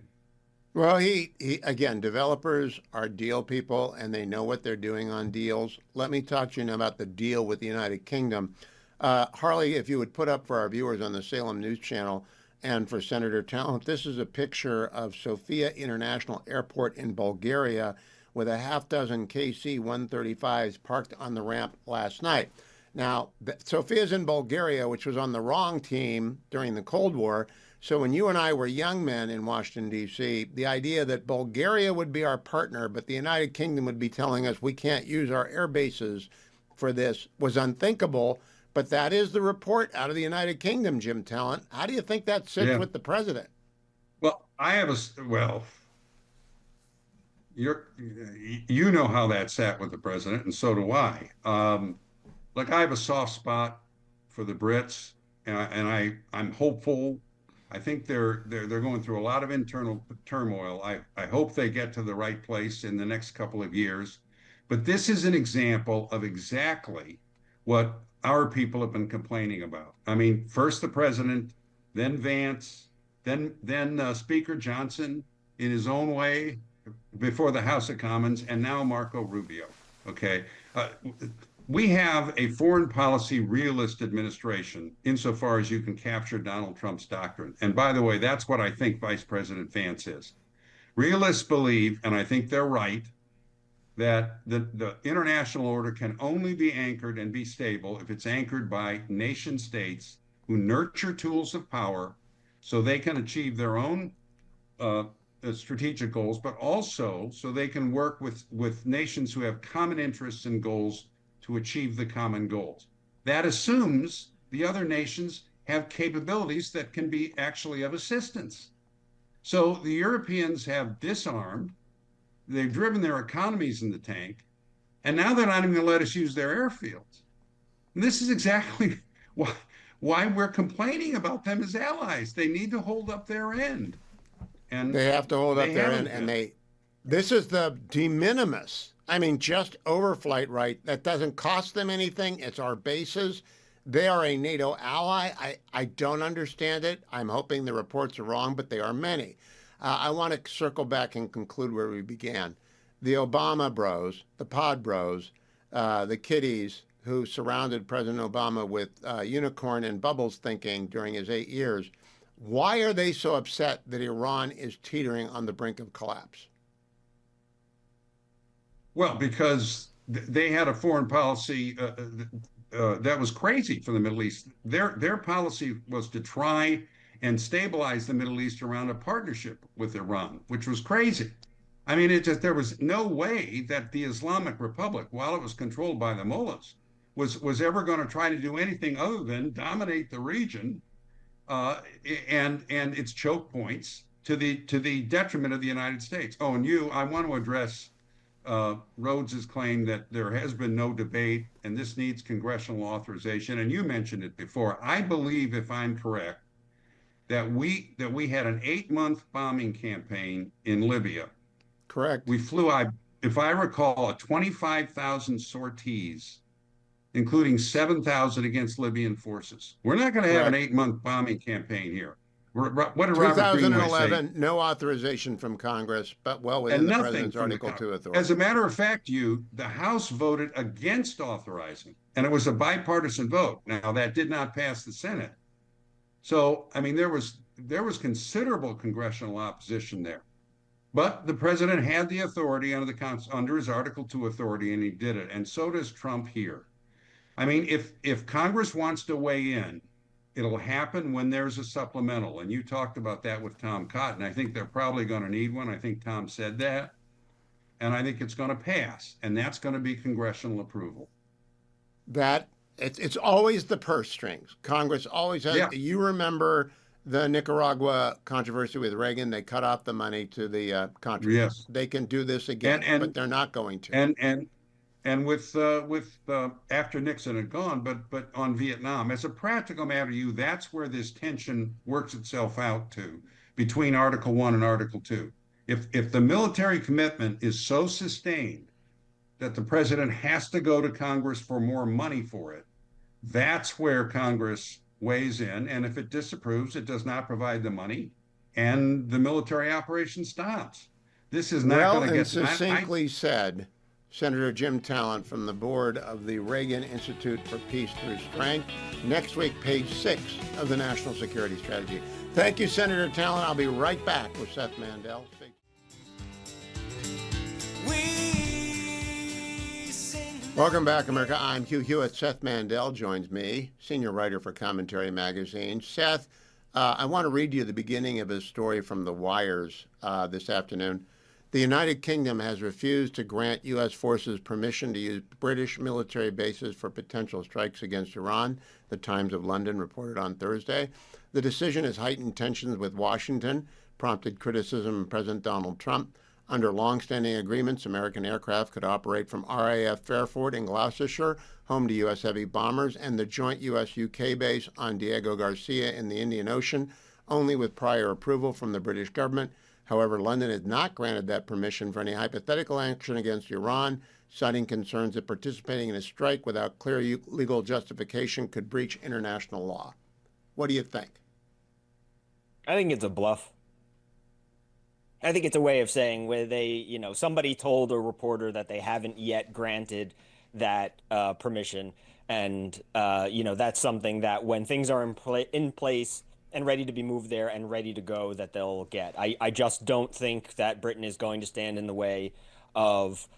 Well, he again, developers are deal people and they know what they're doing on deals. Let me talk to you now about the deal with the United Kingdom. Harley, if you would put up for our viewers on the Salem News Channel and for Senator Talent, this is a picture of Sofia International Airport in Bulgaria with a half dozen KC-135s parked on the ramp last night. Now, Sofia's in Bulgaria, which was on the wrong team during the Cold War. So when you and I were young men in Washington, D.C., the idea that Bulgaria would be our partner, but the United Kingdom would be telling us we can't use our air bases for this was unthinkable. But that is the report out of the United Kingdom, Jim Talent. How do you think that sits with the president? Well, you know how that sat with the president, and so do I. Look, I have a soft spot for the Brits, and I'm hopeful. I think they're going through a lot of internal turmoil. I hope they get to the right place in the next couple of years. But this is an example of exactly what our people have been complaining about. I mean, first the president, then Vance, then Speaker Johnson in his own way before the House of Commons, and now Marco Rubio. Okay. We have a foreign policy realist administration insofar as you can capture Donald Trump's doctrine. And by the way, that's what I think Vice President Vance is. Realists believe, and I think they're right, that the international order can only be anchored and be stable if it's anchored by nation states who nurture tools of power so they can achieve their own strategic goals, but also so they can work with nations who have common interests and goals to achieve the common goals. That assumes the other nations have capabilities that can be actually of assistance. So the Europeans have disarmed, they've driven their economies in the tank, and now they're not even going to let us use their airfields. And this is exactly why we're complaining about them as allies. They need to hold up their end. And they have to hold up their end, and this is the de minimis. I mean, just overflight right. That doesn't cost them anything. It's our bases. They are a NATO ally. I don't understand it. I'm hoping the reports are wrong, but they are many. I want to circle back and conclude where we began. The Obama bros, the pod bros, the kiddies who surrounded President Obama with unicorn and bubbles thinking during his 8 years. Why are they so upset that Iran is teetering on the brink of collapse? Well, because they had a foreign policy that was crazy for the Middle East. Their policy was to try and stabilize the Middle East around a partnership with Iran, which was crazy. I mean, it just, there was no way that the Islamic Republic, while it was controlled by the mullahs, was ever going to try to do anything other than dominate the region and its choke points to the detriment of the United States. Oh, and I want to address Rhodes's claim that there has been no debate and this needs congressional authorization. And you mentioned it before. I believe, if I'm correct, that we had an 8-month bombing campaign in Libya. Correct. We flew, if I recall, 25,000 sorties, including 7,000 against Libyan forces. We're not going to have an 8-month bombing campaign here. What did Robert Greenway say? 2011, no authorization from Congress, but well within the president's Article 2 authority. As a matter of fact, the House voted against authorizing, and it was a bipartisan vote. Now, that did not pass the Senate. So, I mean, there was considerable congressional opposition there. But the president had the authority under his Article 2 authority, and he did it. And so does Trump here. I mean, if Congress wants to weigh in, it'll happen when there's a supplemental. And you talked about that with Tom Cotton. I think they're probably going to need one. I think Tom said that. And I think it's going to pass. And that's going to be congressional approval. It's always the purse strings. Congress always has. Yeah. You remember the Nicaragua controversy with Reagan? They cut off the money to the country. Yes. They can do this again, but they're not going to. And with after Nixon had gone, but on Vietnam, as a practical matter, that's where this tension works itself out to between Article 1 and Article 2. If the military commitment is so sustained that the president has to go to Congress for more money for it, that's where Congress weighs in. And if it disapproves, it does not provide the money, and the military operation stops. This is not going to get succinctly said. Senator Jim Talent from the board of the Reagan Institute for Peace Through Strength. Next week, page 6 of the National Security Strategy. Thank you, Senator Talent. I'll be right back with Seth Mandel. Welcome back, America. I'm Hugh Hewitt. Seth Mandel joins me, senior writer for Commentary Magazine. Seth, I want to read you the beginning of his story from The Wires this afternoon. The United Kingdom has refused to grant U.S. forces permission to use British military bases for potential strikes against Iran, the Times of London reported on Thursday. The decision has heightened tensions with Washington, prompted criticism of President Donald Trump. Under longstanding agreements, American aircraft could operate from RAF Fairford in Gloucestershire, home to U.S. heavy bombers, and the joint U.S.-UK base on Diego Garcia in the Indian Ocean, only with prior approval from the British government. However, London has not granted that permission for any hypothetical action against Iran, citing concerns that participating in a strike without clear legal justification could breach international law. What do you think? I think it's a bluff. I think it's a way of saying where somebody told a reporter that they haven't yet granted that permission. And, that's something that when things are in place and ready to be moved there and ready to go, that they'll get. I just don't think that Britain is going to stand in the way of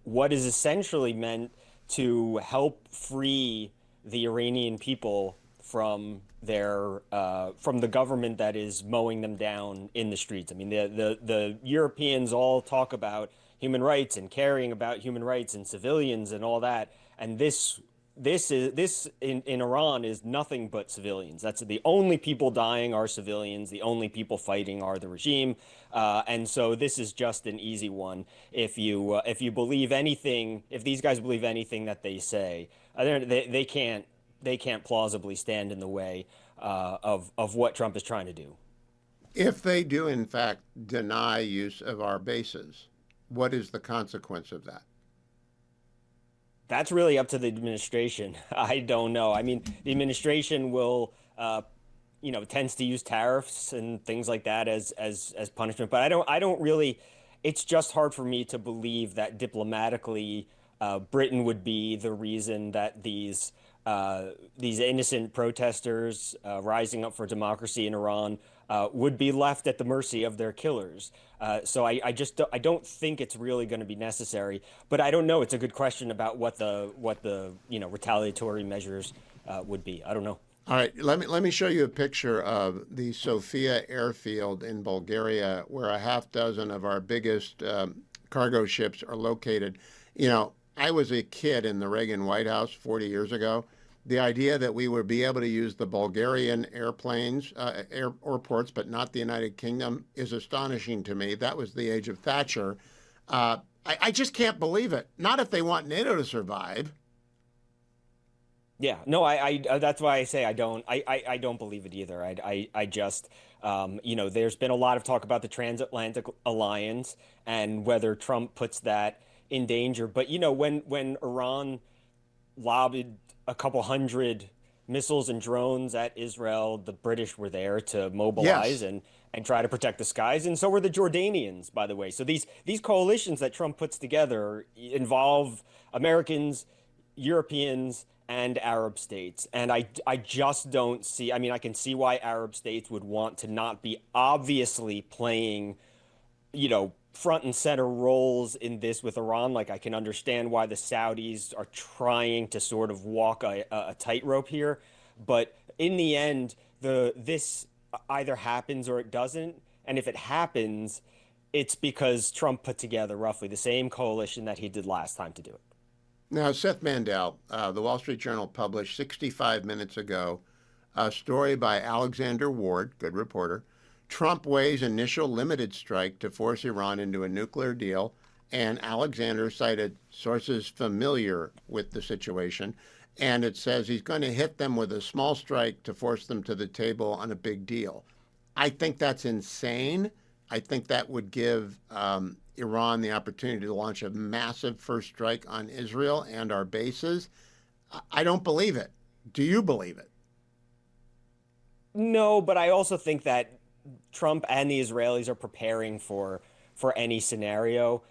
what is essentially meant to help free the Iranian people from the government that is mowing them down in the streets. I mean, the Europeans all talk about human rights and caring about human rights and civilians and all that, and this in Iran is nothing but civilians. That's the only people dying are civilians. The only people fighting are the regime. And so this is just an easy one. If you believe anything, if these guys believe anything that they say, they can't plausibly stand in the way of what Trump is trying to do. If they do, in fact, deny use of our bases, what is the consequence of that? That's really up to the administration. I don't know. I mean, the administration will, tends to use tariffs and things like that as punishment. But I don't really. It's just hard for me to believe that diplomatically, Britain would be the reason that these innocent protesters rising up for democracy in Iran would be left at the mercy of their killers. So I don't think it's really going to be necessary. But I don't know. It's a good question about what the retaliatory measures would be. I don't know. All right, let me show you a picture of the Sofia airfield in Bulgaria, where a half dozen of our biggest cargo ships are located. You know, I was a kid in the Reagan White House 40 years ago. The idea that we would be able to use the Bulgarian airplanes, airports, but not the United Kingdom, is astonishing to me. That was the age of Thatcher. I just can't believe it. Not if they want NATO to survive. Yeah, no, I that's why I say I don't believe it either. I just, there's been a lot of talk about the transatlantic alliance and whether Trump puts that in danger. But, when Iran lobbed a couple hundred missiles and drones at Israel, the British were there to mobilize Yes. and try to protect the skies. And so were the Jordanians, by the way. So these coalitions that Trump puts together involve Americans, Europeans, and Arab states. And I just don't see, I mean, I can see why Arab states would want to not be obviously playing, front and center roles in this with Iran. Like, I can understand why the Saudis are trying to sort of walk a tightrope here. But in the end, this either happens or it doesn't. And if it happens, it's because Trump put together roughly the same coalition that he did last time to do it. Now, Seth Mandel, the Wall Street Journal published 65 minutes ago a story by Alexander Ward, good reporter. Trump weighs initial limited strike to force Iran into a nuclear deal, and Alexander cited sources familiar with the situation, and it says he's going to hit them with a small strike to force them to the table on a big deal. I think that's insane. I think that would give Iran the opportunity to launch a massive first strike on Israel and our bases. I don't believe it. Do you believe it? No, but I also think that Trump and the Israelis are preparing for any scenario.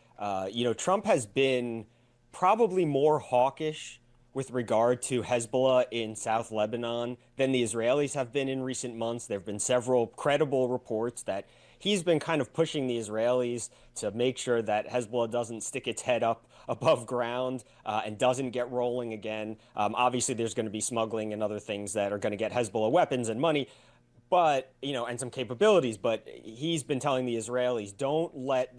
Trump has been probably more hawkish with regard to Hezbollah in South Lebanon than the Israelis have been in recent months. There have been several credible reports that he's been kind of pushing the Israelis to make sure that Hezbollah doesn't stick its head up above ground and doesn't get rolling again. Obviously, there's going to be smuggling and other things that are going to get Hezbollah weapons and money, but and some capabilities. But he's been telling the Israelis, don't let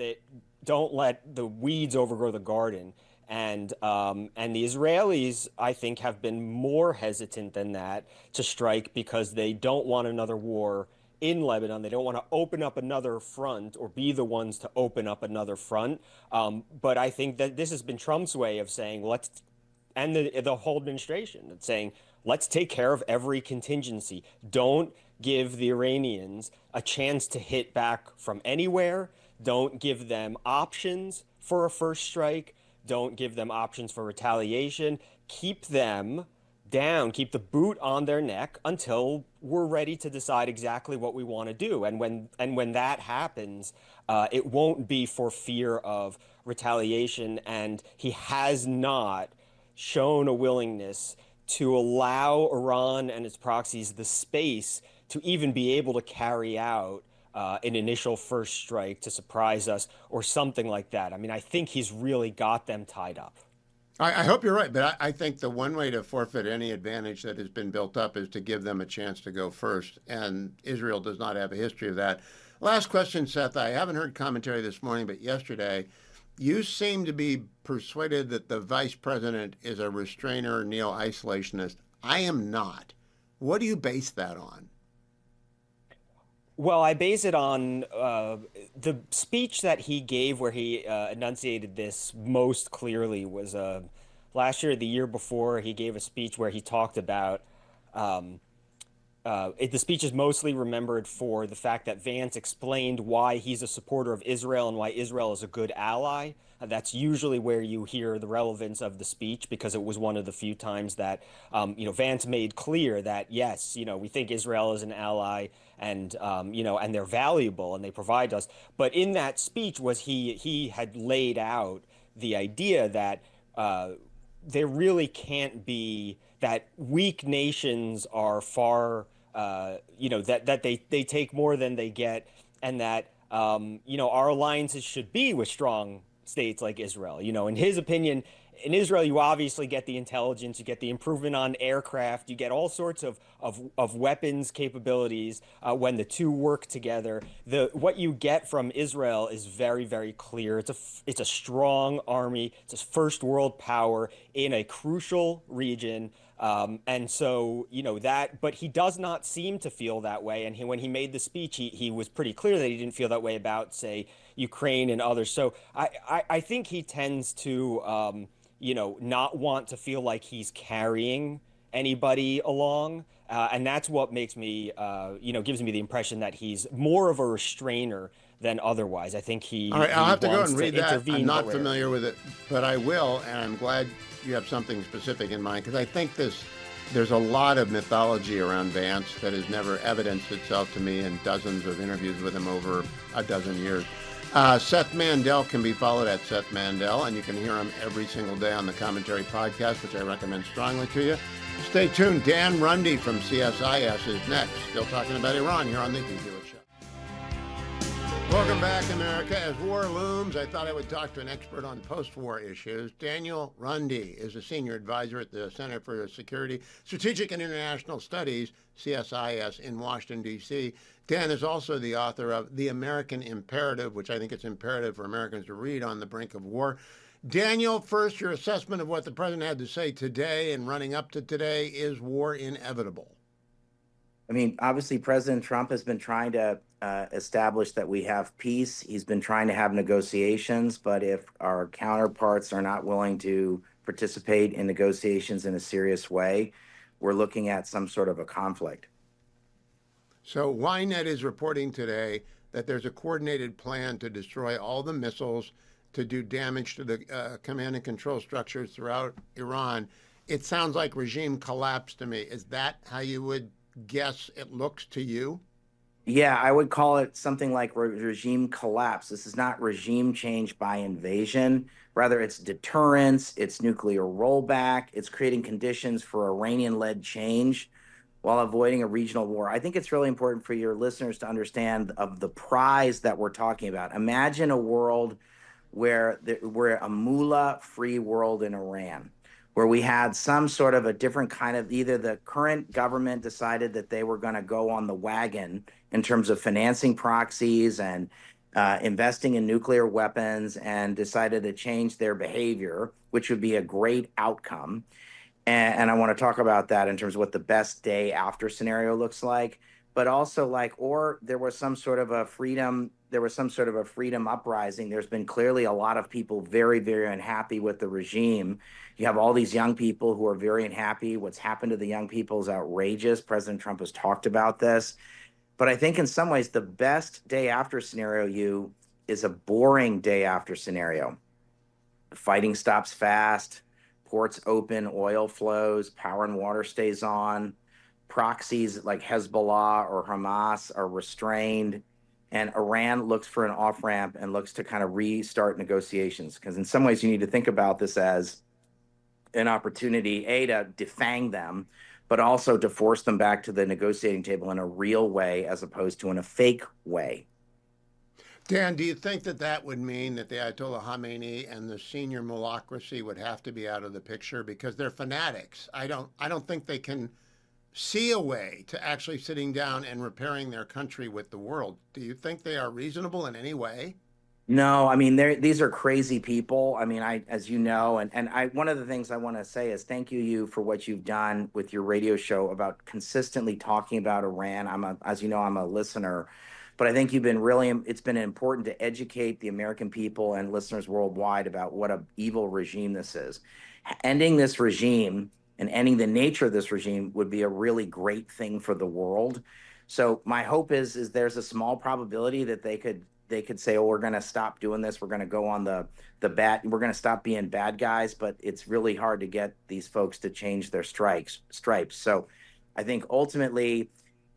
the weeds overgrow the garden. And the Israelis, I think, have been more hesitant than that to strike because they don't want another war in Lebanon. They don't want to open up another front or be the ones to open up another front. But I think that this has been Trump's way of saying, and the whole administration, it's saying, let's take care of every contingency. Don't give the Iranians a chance to hit back from anywhere. Don't give them options for a first strike. Don't give them options for retaliation. Keep them down, keep the boot on their neck until we're ready to decide exactly what we want to do. And when that happens, it won't be for fear of retaliation. And he has not shown a willingness to allow Iran and its proxies the space to even be able to carry out an initial first strike to surprise us or something like that. I mean, I think he's really got them tied up. I hope you're right, but I think the one way to forfeit any advantage that has been built up is to give them a chance to go first, and Israel does not have a history of that. Last question, Seth. I haven't heard commentary this morning, but yesterday you seem to be persuaded that the vice president is a restrainer, neo-isolationist. I am not. What do you base that on? Well, I base it on the speech that he gave where he enunciated this most clearly was last year or the year before. He gave a speech where he talked about the speech is mostly remembered for the fact that Vance explained why he's a supporter of Israel and why Israel is a good ally. That's usually where you hear the relevance of the speech because it was one of the few times that, Vance made clear that, yes, we think Israel is an ally and, and they're valuable and they provide us. But in that speech he had laid out the idea that there really can't be, that weak nations are far, that they take more than they get, and that, our alliances should be with strong states like Israel. In his opinion, in Israel, you obviously get the intelligence, you get the improvement on aircraft, you get all sorts of weapons capabilities when the two work together. What you get from Israel is very, very clear. It's a strong army. It's a first world power in a crucial region. And so, but he does not seem to feel that way. And when he made the speech, he was pretty clear that he didn't feel that way about, say, Ukraine and others. So I think he tends to, not want to feel like he's carrying anybody along. And that's what makes me, gives me the impression that he's more of a restrainer than otherwise. I think All right, I'll have to go and read that. Intervene, I'm not familiar with it, but I will, and I'm glad you have something specific in mind, because I think there's a lot of mythology around Vance that has never evidenced itself to me in dozens of interviews with him over a dozen years. Seth Mandel can be followed at Seth Mandel, and you can hear him every single day on the Commentary Podcast, which I recommend strongly to you. Stay tuned. Dan Runde from CSIS is next. Still talking about Iran here on the Hugh Hewitt Show. Welcome back, America. As war looms, I thought I would talk to an expert on post-war issues. Daniel Runde is a senior advisor at the Center for Security, Strategic and International Studies, CSIS, in Washington, D.C. Dan is also the author of The American Imperative, which I think it's imperative for Americans to read on the brink of war. Daniel, first, your assessment of what the president had to say today and running up to today. Is war inevitable? I mean, obviously, President Trump has been trying to establish that we have peace. He's been trying to have negotiations, but if our counterparts are not willing to participate in negotiations in a serious way, we're looking at some sort of a conflict. So Ynet is reporting today that there's a coordinated plan to destroy all the missiles, to do damage to the command and control structures throughout Iran. It sounds like regime collapse to me. Is that how you would guess it looks to you? Yeah, I would call it something like regime collapse. This is not regime change by invasion. Rather, it's deterrence, it's nuclear rollback, it's creating conditions for Iranian-led change while avoiding a regional war. I think it's really important for your listeners to understand of the prize that we're talking about. Imagine a world where we're a mullah-free world in Iran, where we had some sort of a different kind of, either the current government decided that they were going to go on the wagon in terms of financing proxies and investing in nuclear weapons, and decided to change their behavior, which would be a great outcome. And I want to talk about that in terms of what the best day after scenario looks like, but also or there was some sort of a freedom uprising. There's been clearly a lot of people very, very unhappy with the regime. You have all these young people who are very unhappy. What's happened to the young people is outrageous. President Trump has talked about this. But I think in some ways, the best day after scenario is a boring day after scenario. The fighting stops fast, ports open, oil flows, power and water stays on, proxies like Hezbollah or Hamas are restrained, and Iran looks for an off-ramp and looks to kind of restart negotiations. Because in some ways, you need to think about this as an opportunity, to defang them, but also to force them back to the negotiating table in a real way as opposed to in a fake way. Dan, do you think that would mean that the Ayatollah Khamenei and the senior mullahocracy would have to be out of the picture because they're fanatics? I don't think they can see a way to actually sitting down and repairing their country with the world. Do you think they are reasonable in any way? No, I mean, these are crazy people. I mean, as you know, and one of the things I want to say is thank you for what you've done with your radio show about consistently talking about Iran. As you know, I'm a listener, but I think it's been important to educate the American people and listeners worldwide about what an evil regime this is. Ending this regime and ending the nature of this regime would be a really great thing for the world. So my hope is there's a small probability that they could say, oh, we're going to stop doing this. We're going to go on the we're going to stop being bad guys. But it's really hard to get these folks to change their stripes. So I think ultimately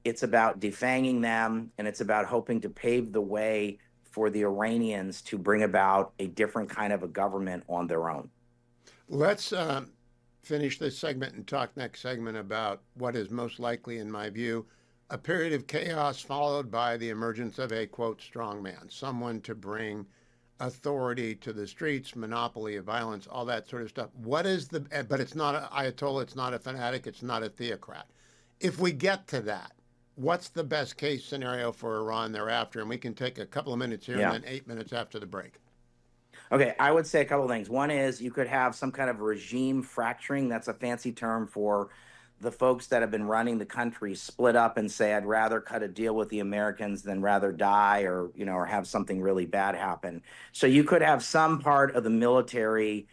it's about defanging them, and it's about hoping to pave the way for the Iranians to bring about a different kind of a government on their own. Let's finish this segment and talk next segment about what is most likely, in my view, a period of chaos followed by the emergence of a, quote, strong man, someone to bring authority to the streets, monopoly of violence, all that sort of stuff. What is the, but it's not an Ayatollah, it's not a fanatic, it's not a theocrat. If we get to that, what's the best case scenario for Iran thereafter? And we can take a couple of minutes here and then 8 minutes after the break. Okay, I would say a couple of things. One is you could have some kind of regime fracturing. That's a fancy term for the folks that have been running the country split up and say, I'd rather cut a deal with the Americans than rather die or, or have something really bad happen. So you could have some part of the military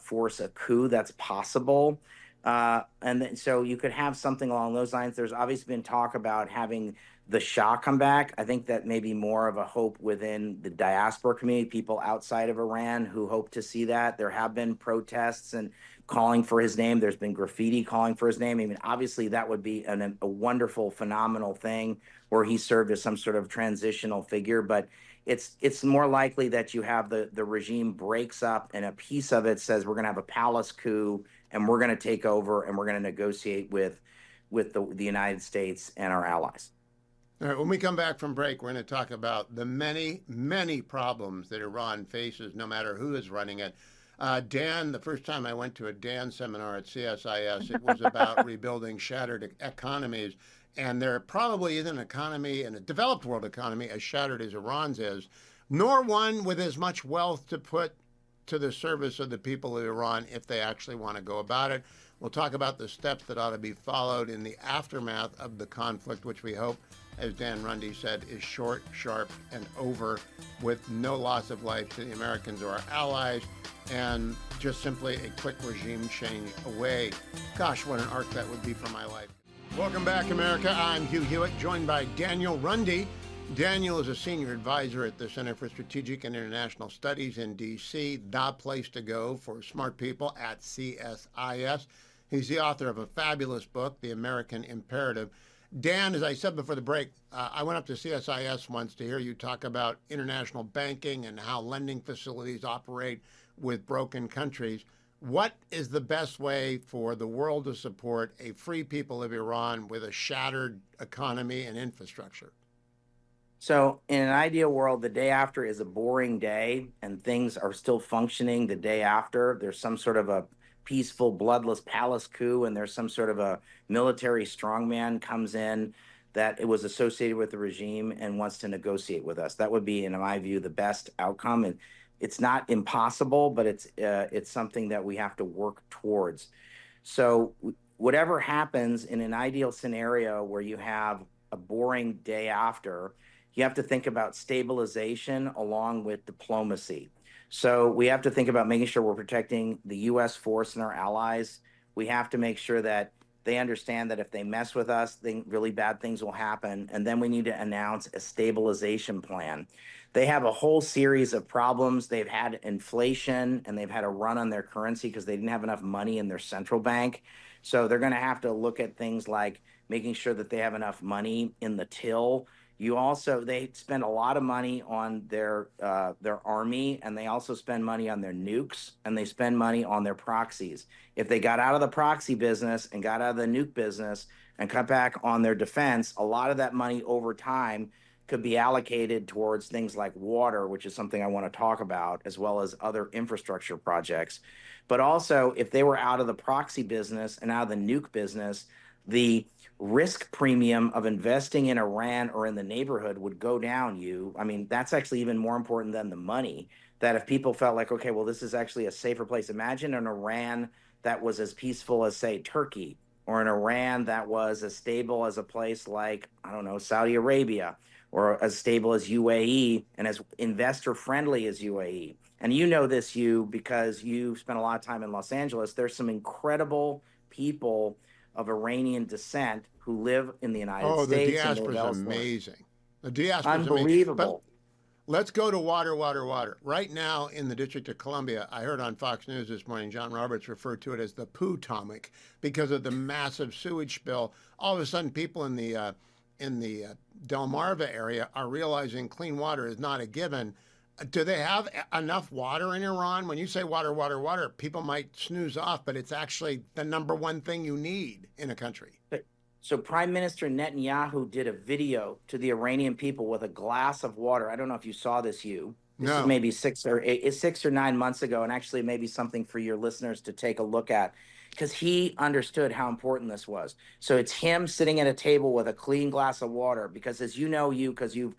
force a coup. That's possible. And then, so you could have something along those lines. There's obviously been talk about having the Shah come back. I think that may be more of a hope within the diaspora community, people outside of Iran who hope to see that. There have been protests and calling for his name. There's been graffiti calling for his name. I mean, obviously that would be a wonderful, phenomenal thing where he served as some sort of transitional figure. But it's more likely that you have the regime breaks up and a piece of it says we're going to have a palace coup and we're going to take over and we're going to negotiate with the United States and our allies. All right, when we come back from break, we're going to talk about the many, many problems that Iran faces, no matter who is running it. Dan, the first time I went to a Dan seminar at CSIS, it was about rebuilding shattered economies. And there probably isn't an economy, and a developed world economy, as shattered as Iran's is, nor one with as much wealth to put to the service of the people of Iran if they actually want to go about it. We'll talk about the steps that ought to be followed in the aftermath of the conflict, which we hope, as Dan Runde said, is short, sharp, and over with no loss of life to the Americans or our allies, and just simply a quick regime change away. Gosh, what an arc that would be for my life. Welcome back, America. I'm Hugh Hewitt, joined by Daniel Runde. Daniel is a senior advisor at the Center for Strategic and International Studies in D.C., the place to go for smart people at CSIS. He's the author of a fabulous book, The American Imperative. Dan, as I said before the break, I went up to CSIS once to hear you talk about international banking and how lending facilities operate with broken countries. What is the best way for the world to support a free people of Iran with a shattered economy and infrastructure? So in an ideal world, the day after is a boring day and things are still functioning the day after. There's some sort of a peaceful, bloodless palace coup, and there's some sort of a military strongman comes in that it was associated with the regime and wants to negotiate with us. That would be, in my view, the best outcome. And it's not impossible, but it's something that we have to work towards. So whatever happens in an ideal scenario where you have a boring day after, you have to think about stabilization along with diplomacy. So we have to think about making sure we're protecting the U.S. force and our allies. We have to make sure that they understand that if they mess with us, really bad things will happen. And then we need to announce a stabilization plan. They have a whole series of problems. They've had inflation and they've had a run on their currency because they didn't have enough money in their central bank. So they're going to have to look at things like making sure that they have enough money in the till. They spend a lot of money on their army, and they also spend money on their nukes, and they spend money on their proxies. If they got out of the proxy business and got out of the nuke business and cut back on their defense, a lot of that money over time could be allocated towards things like water, which is something I want to talk about, as well as other infrastructure projects. But also, if they were out of the proxy business and out of the nuke business, the risk premium of investing in Iran or in the neighborhood would go down. I mean, that's actually even more important than the money. That if people felt like, okay, well, this is actually a safer place. Imagine an Iran that was as peaceful as, say, Turkey, or an Iran that was as stable as a place like, I don't know, Saudi Arabia, or as stable as UAE and as investor-friendly as UAE. And you know this, Hugh, because you spent a lot of time in Los Angeles. There's some incredible people of Iranian descent who live in the United States. Oh, the diaspora is amazing. The diaspora is unbelievable. But let's go to water. Right now in the District of Columbia, I heard on Fox News this morning, John Roberts referred to it as the poo-tomic because of the massive sewage spill. All of a sudden, people in the Delmarva area are realizing clean water is not a given. Do they have enough water in Iran? When you say water, people might snooze off, but it's actually the number one thing you need in a country. So Prime Minister Netanyahu did a video to the Iranian people with a glass of water. I don't know if you saw this, Hugh. This No. is maybe 6 or 9 months ago, and actually maybe something for your listeners to take a look at, because he understood how important this was. So it's him sitting at a table with a clean glass of water, because as you know, because you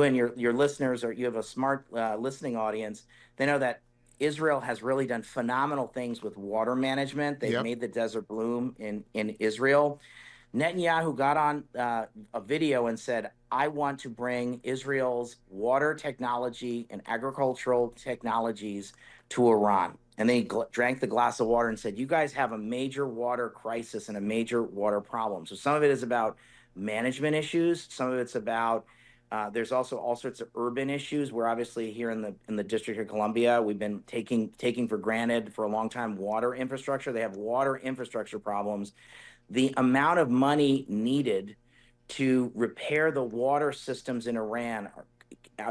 and your listeners, or you have a smart listening audience, they know that Israel has really done phenomenal things with water management. They've Yep. made the desert bloom in Israel. Netanyahu got on a video and said, I want to bring Israel's water technology and agricultural technologies to Iran. And then he drank the glass of water and said, you guys have a major water crisis and a major water problem. So some of it is about management issues. Some of it's about there's also all sorts of urban issues. We're obviously here in the District of Columbia. We've been taking for granted for a long time water infrastructure. They have water infrastructure problems. The amount of money needed to repair the water systems in Iran,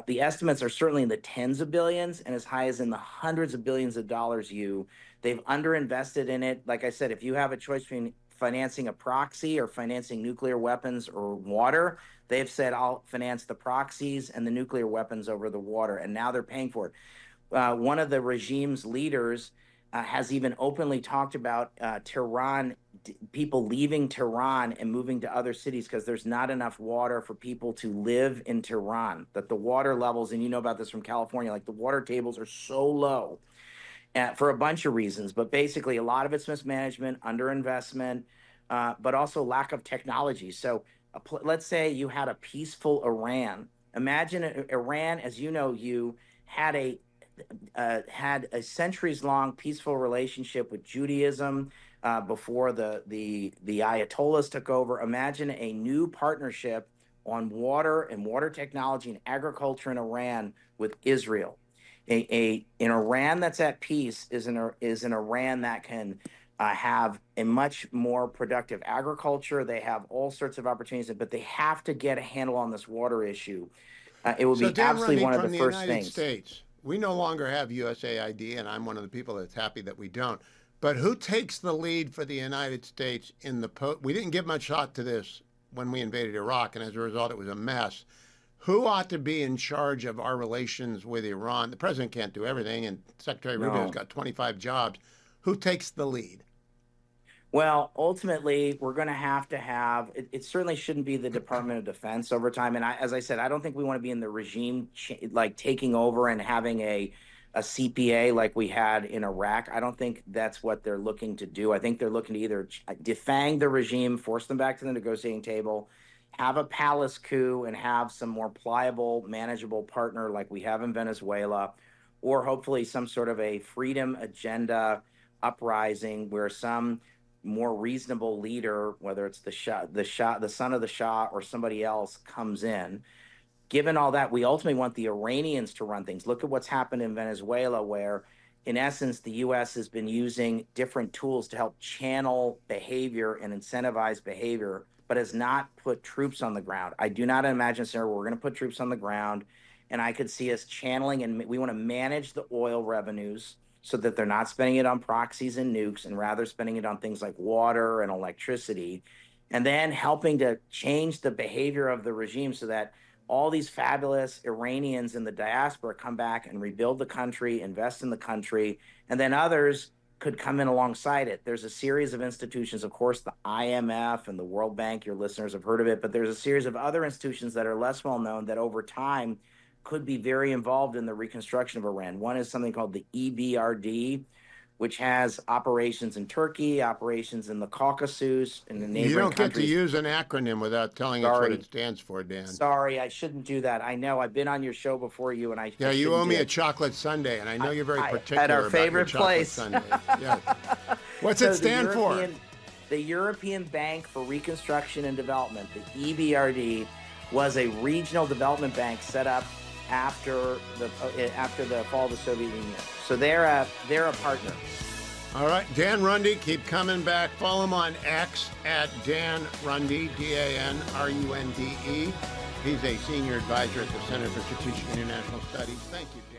the estimates are certainly in the tens of billions and as high as in the hundreds of billions of dollars. They've underinvested in it. Like I said, if you have a choice between financing a proxy or financing nuclear weapons or water, they've said, I'll finance the proxies and the nuclear weapons over the water. And now they're paying for it. One of the regime's leaders has even openly talked about Tehran, people leaving Tehran and moving to other cities because there's not enough water for people to live in Tehran, that the water levels, and you know about this from California, like the water tables are so low for a bunch of reasons. But basically, a lot of it's mismanagement, underinvestment, but also lack of technology. So let's say you had a peaceful Iran. Imagine Iran, as you know, had a centuries-long peaceful relationship with Judaism before the Ayatollahs took over. Imagine a new partnership on water and water technology and agriculture in Iran with Israel. An Iran that's at peace is an Iran that can have a much more productive agriculture. They have all sorts of opportunities, but they have to get a handle on this water issue. It would be absolutely one of the first things. States, we no longer have USAID, and I'm one of the people that's happy that we don't. But who takes the lead for the United States in the we didn't give much thought to this when we invaded Iraq, and as a result, it was a mess. Who ought to be in charge of our relations with Iran? The president can't do everything, and Secretary Rubio's got 25 jobs. Who takes the lead? Well, ultimately, we're going to have it certainly shouldn't be the Department of Defense over time. And as I said, I don't think we want to be in the regime like taking over and having a CPA like we had in Iraq. I don't think that's what they're looking to do. I think they're looking to either defang the regime, force them back to the negotiating table, have a palace coup, and have some more pliable, manageable partner like we have in Venezuela, or hopefully some sort of a freedom agenda uprising where some more reasonable leader, whether it's the son of the Shah or somebody else, comes in. Given all that, we ultimately want the Iranians to run things. Look at what's happened in Venezuela, where in essence, the U.S. has been using different tools to help channel behavior and incentivize behavior, but has not put troops on the ground. I do not imagine a scenario where we're going to put troops on the ground, and I could see us channeling, and we want to manage the oil revenues so that they're not spending it on proxies and nukes, and rather spending it on things like water and electricity, and then helping to change the behavior of the regime so that all these fabulous Iranians in the diaspora come back and rebuild the country, invest in the country, and then others could come in alongside it. There's a series of institutions, of course, the IMF and the World Bank, your listeners have heard of it, but there's a series of other institutions that are less well known that over time could be very involved in the reconstruction of Iran. One is something called the EBRD, which has operations in Turkey, operations in the Caucasus, in the neighboring You don't countries. get to use an acronym without telling us what it stands for, Dan. Sorry, I shouldn't do that. I know I've been on your show before you, and Yeah, you owe me a chocolate sundae, and I know you're very particular at our about favorite your chocolate place. sundae. Yeah. What's it stand for? The European Bank for Reconstruction and Development, the EBRD, was a regional development bank set up after the fall of the Soviet Union. So they're a partner. All right, Dan Runde, keep coming back. Follow him on X at Dan Runde, DANRUNDE. He's a senior advisor at the Center for Strategic International Studies. Thank you, Dan.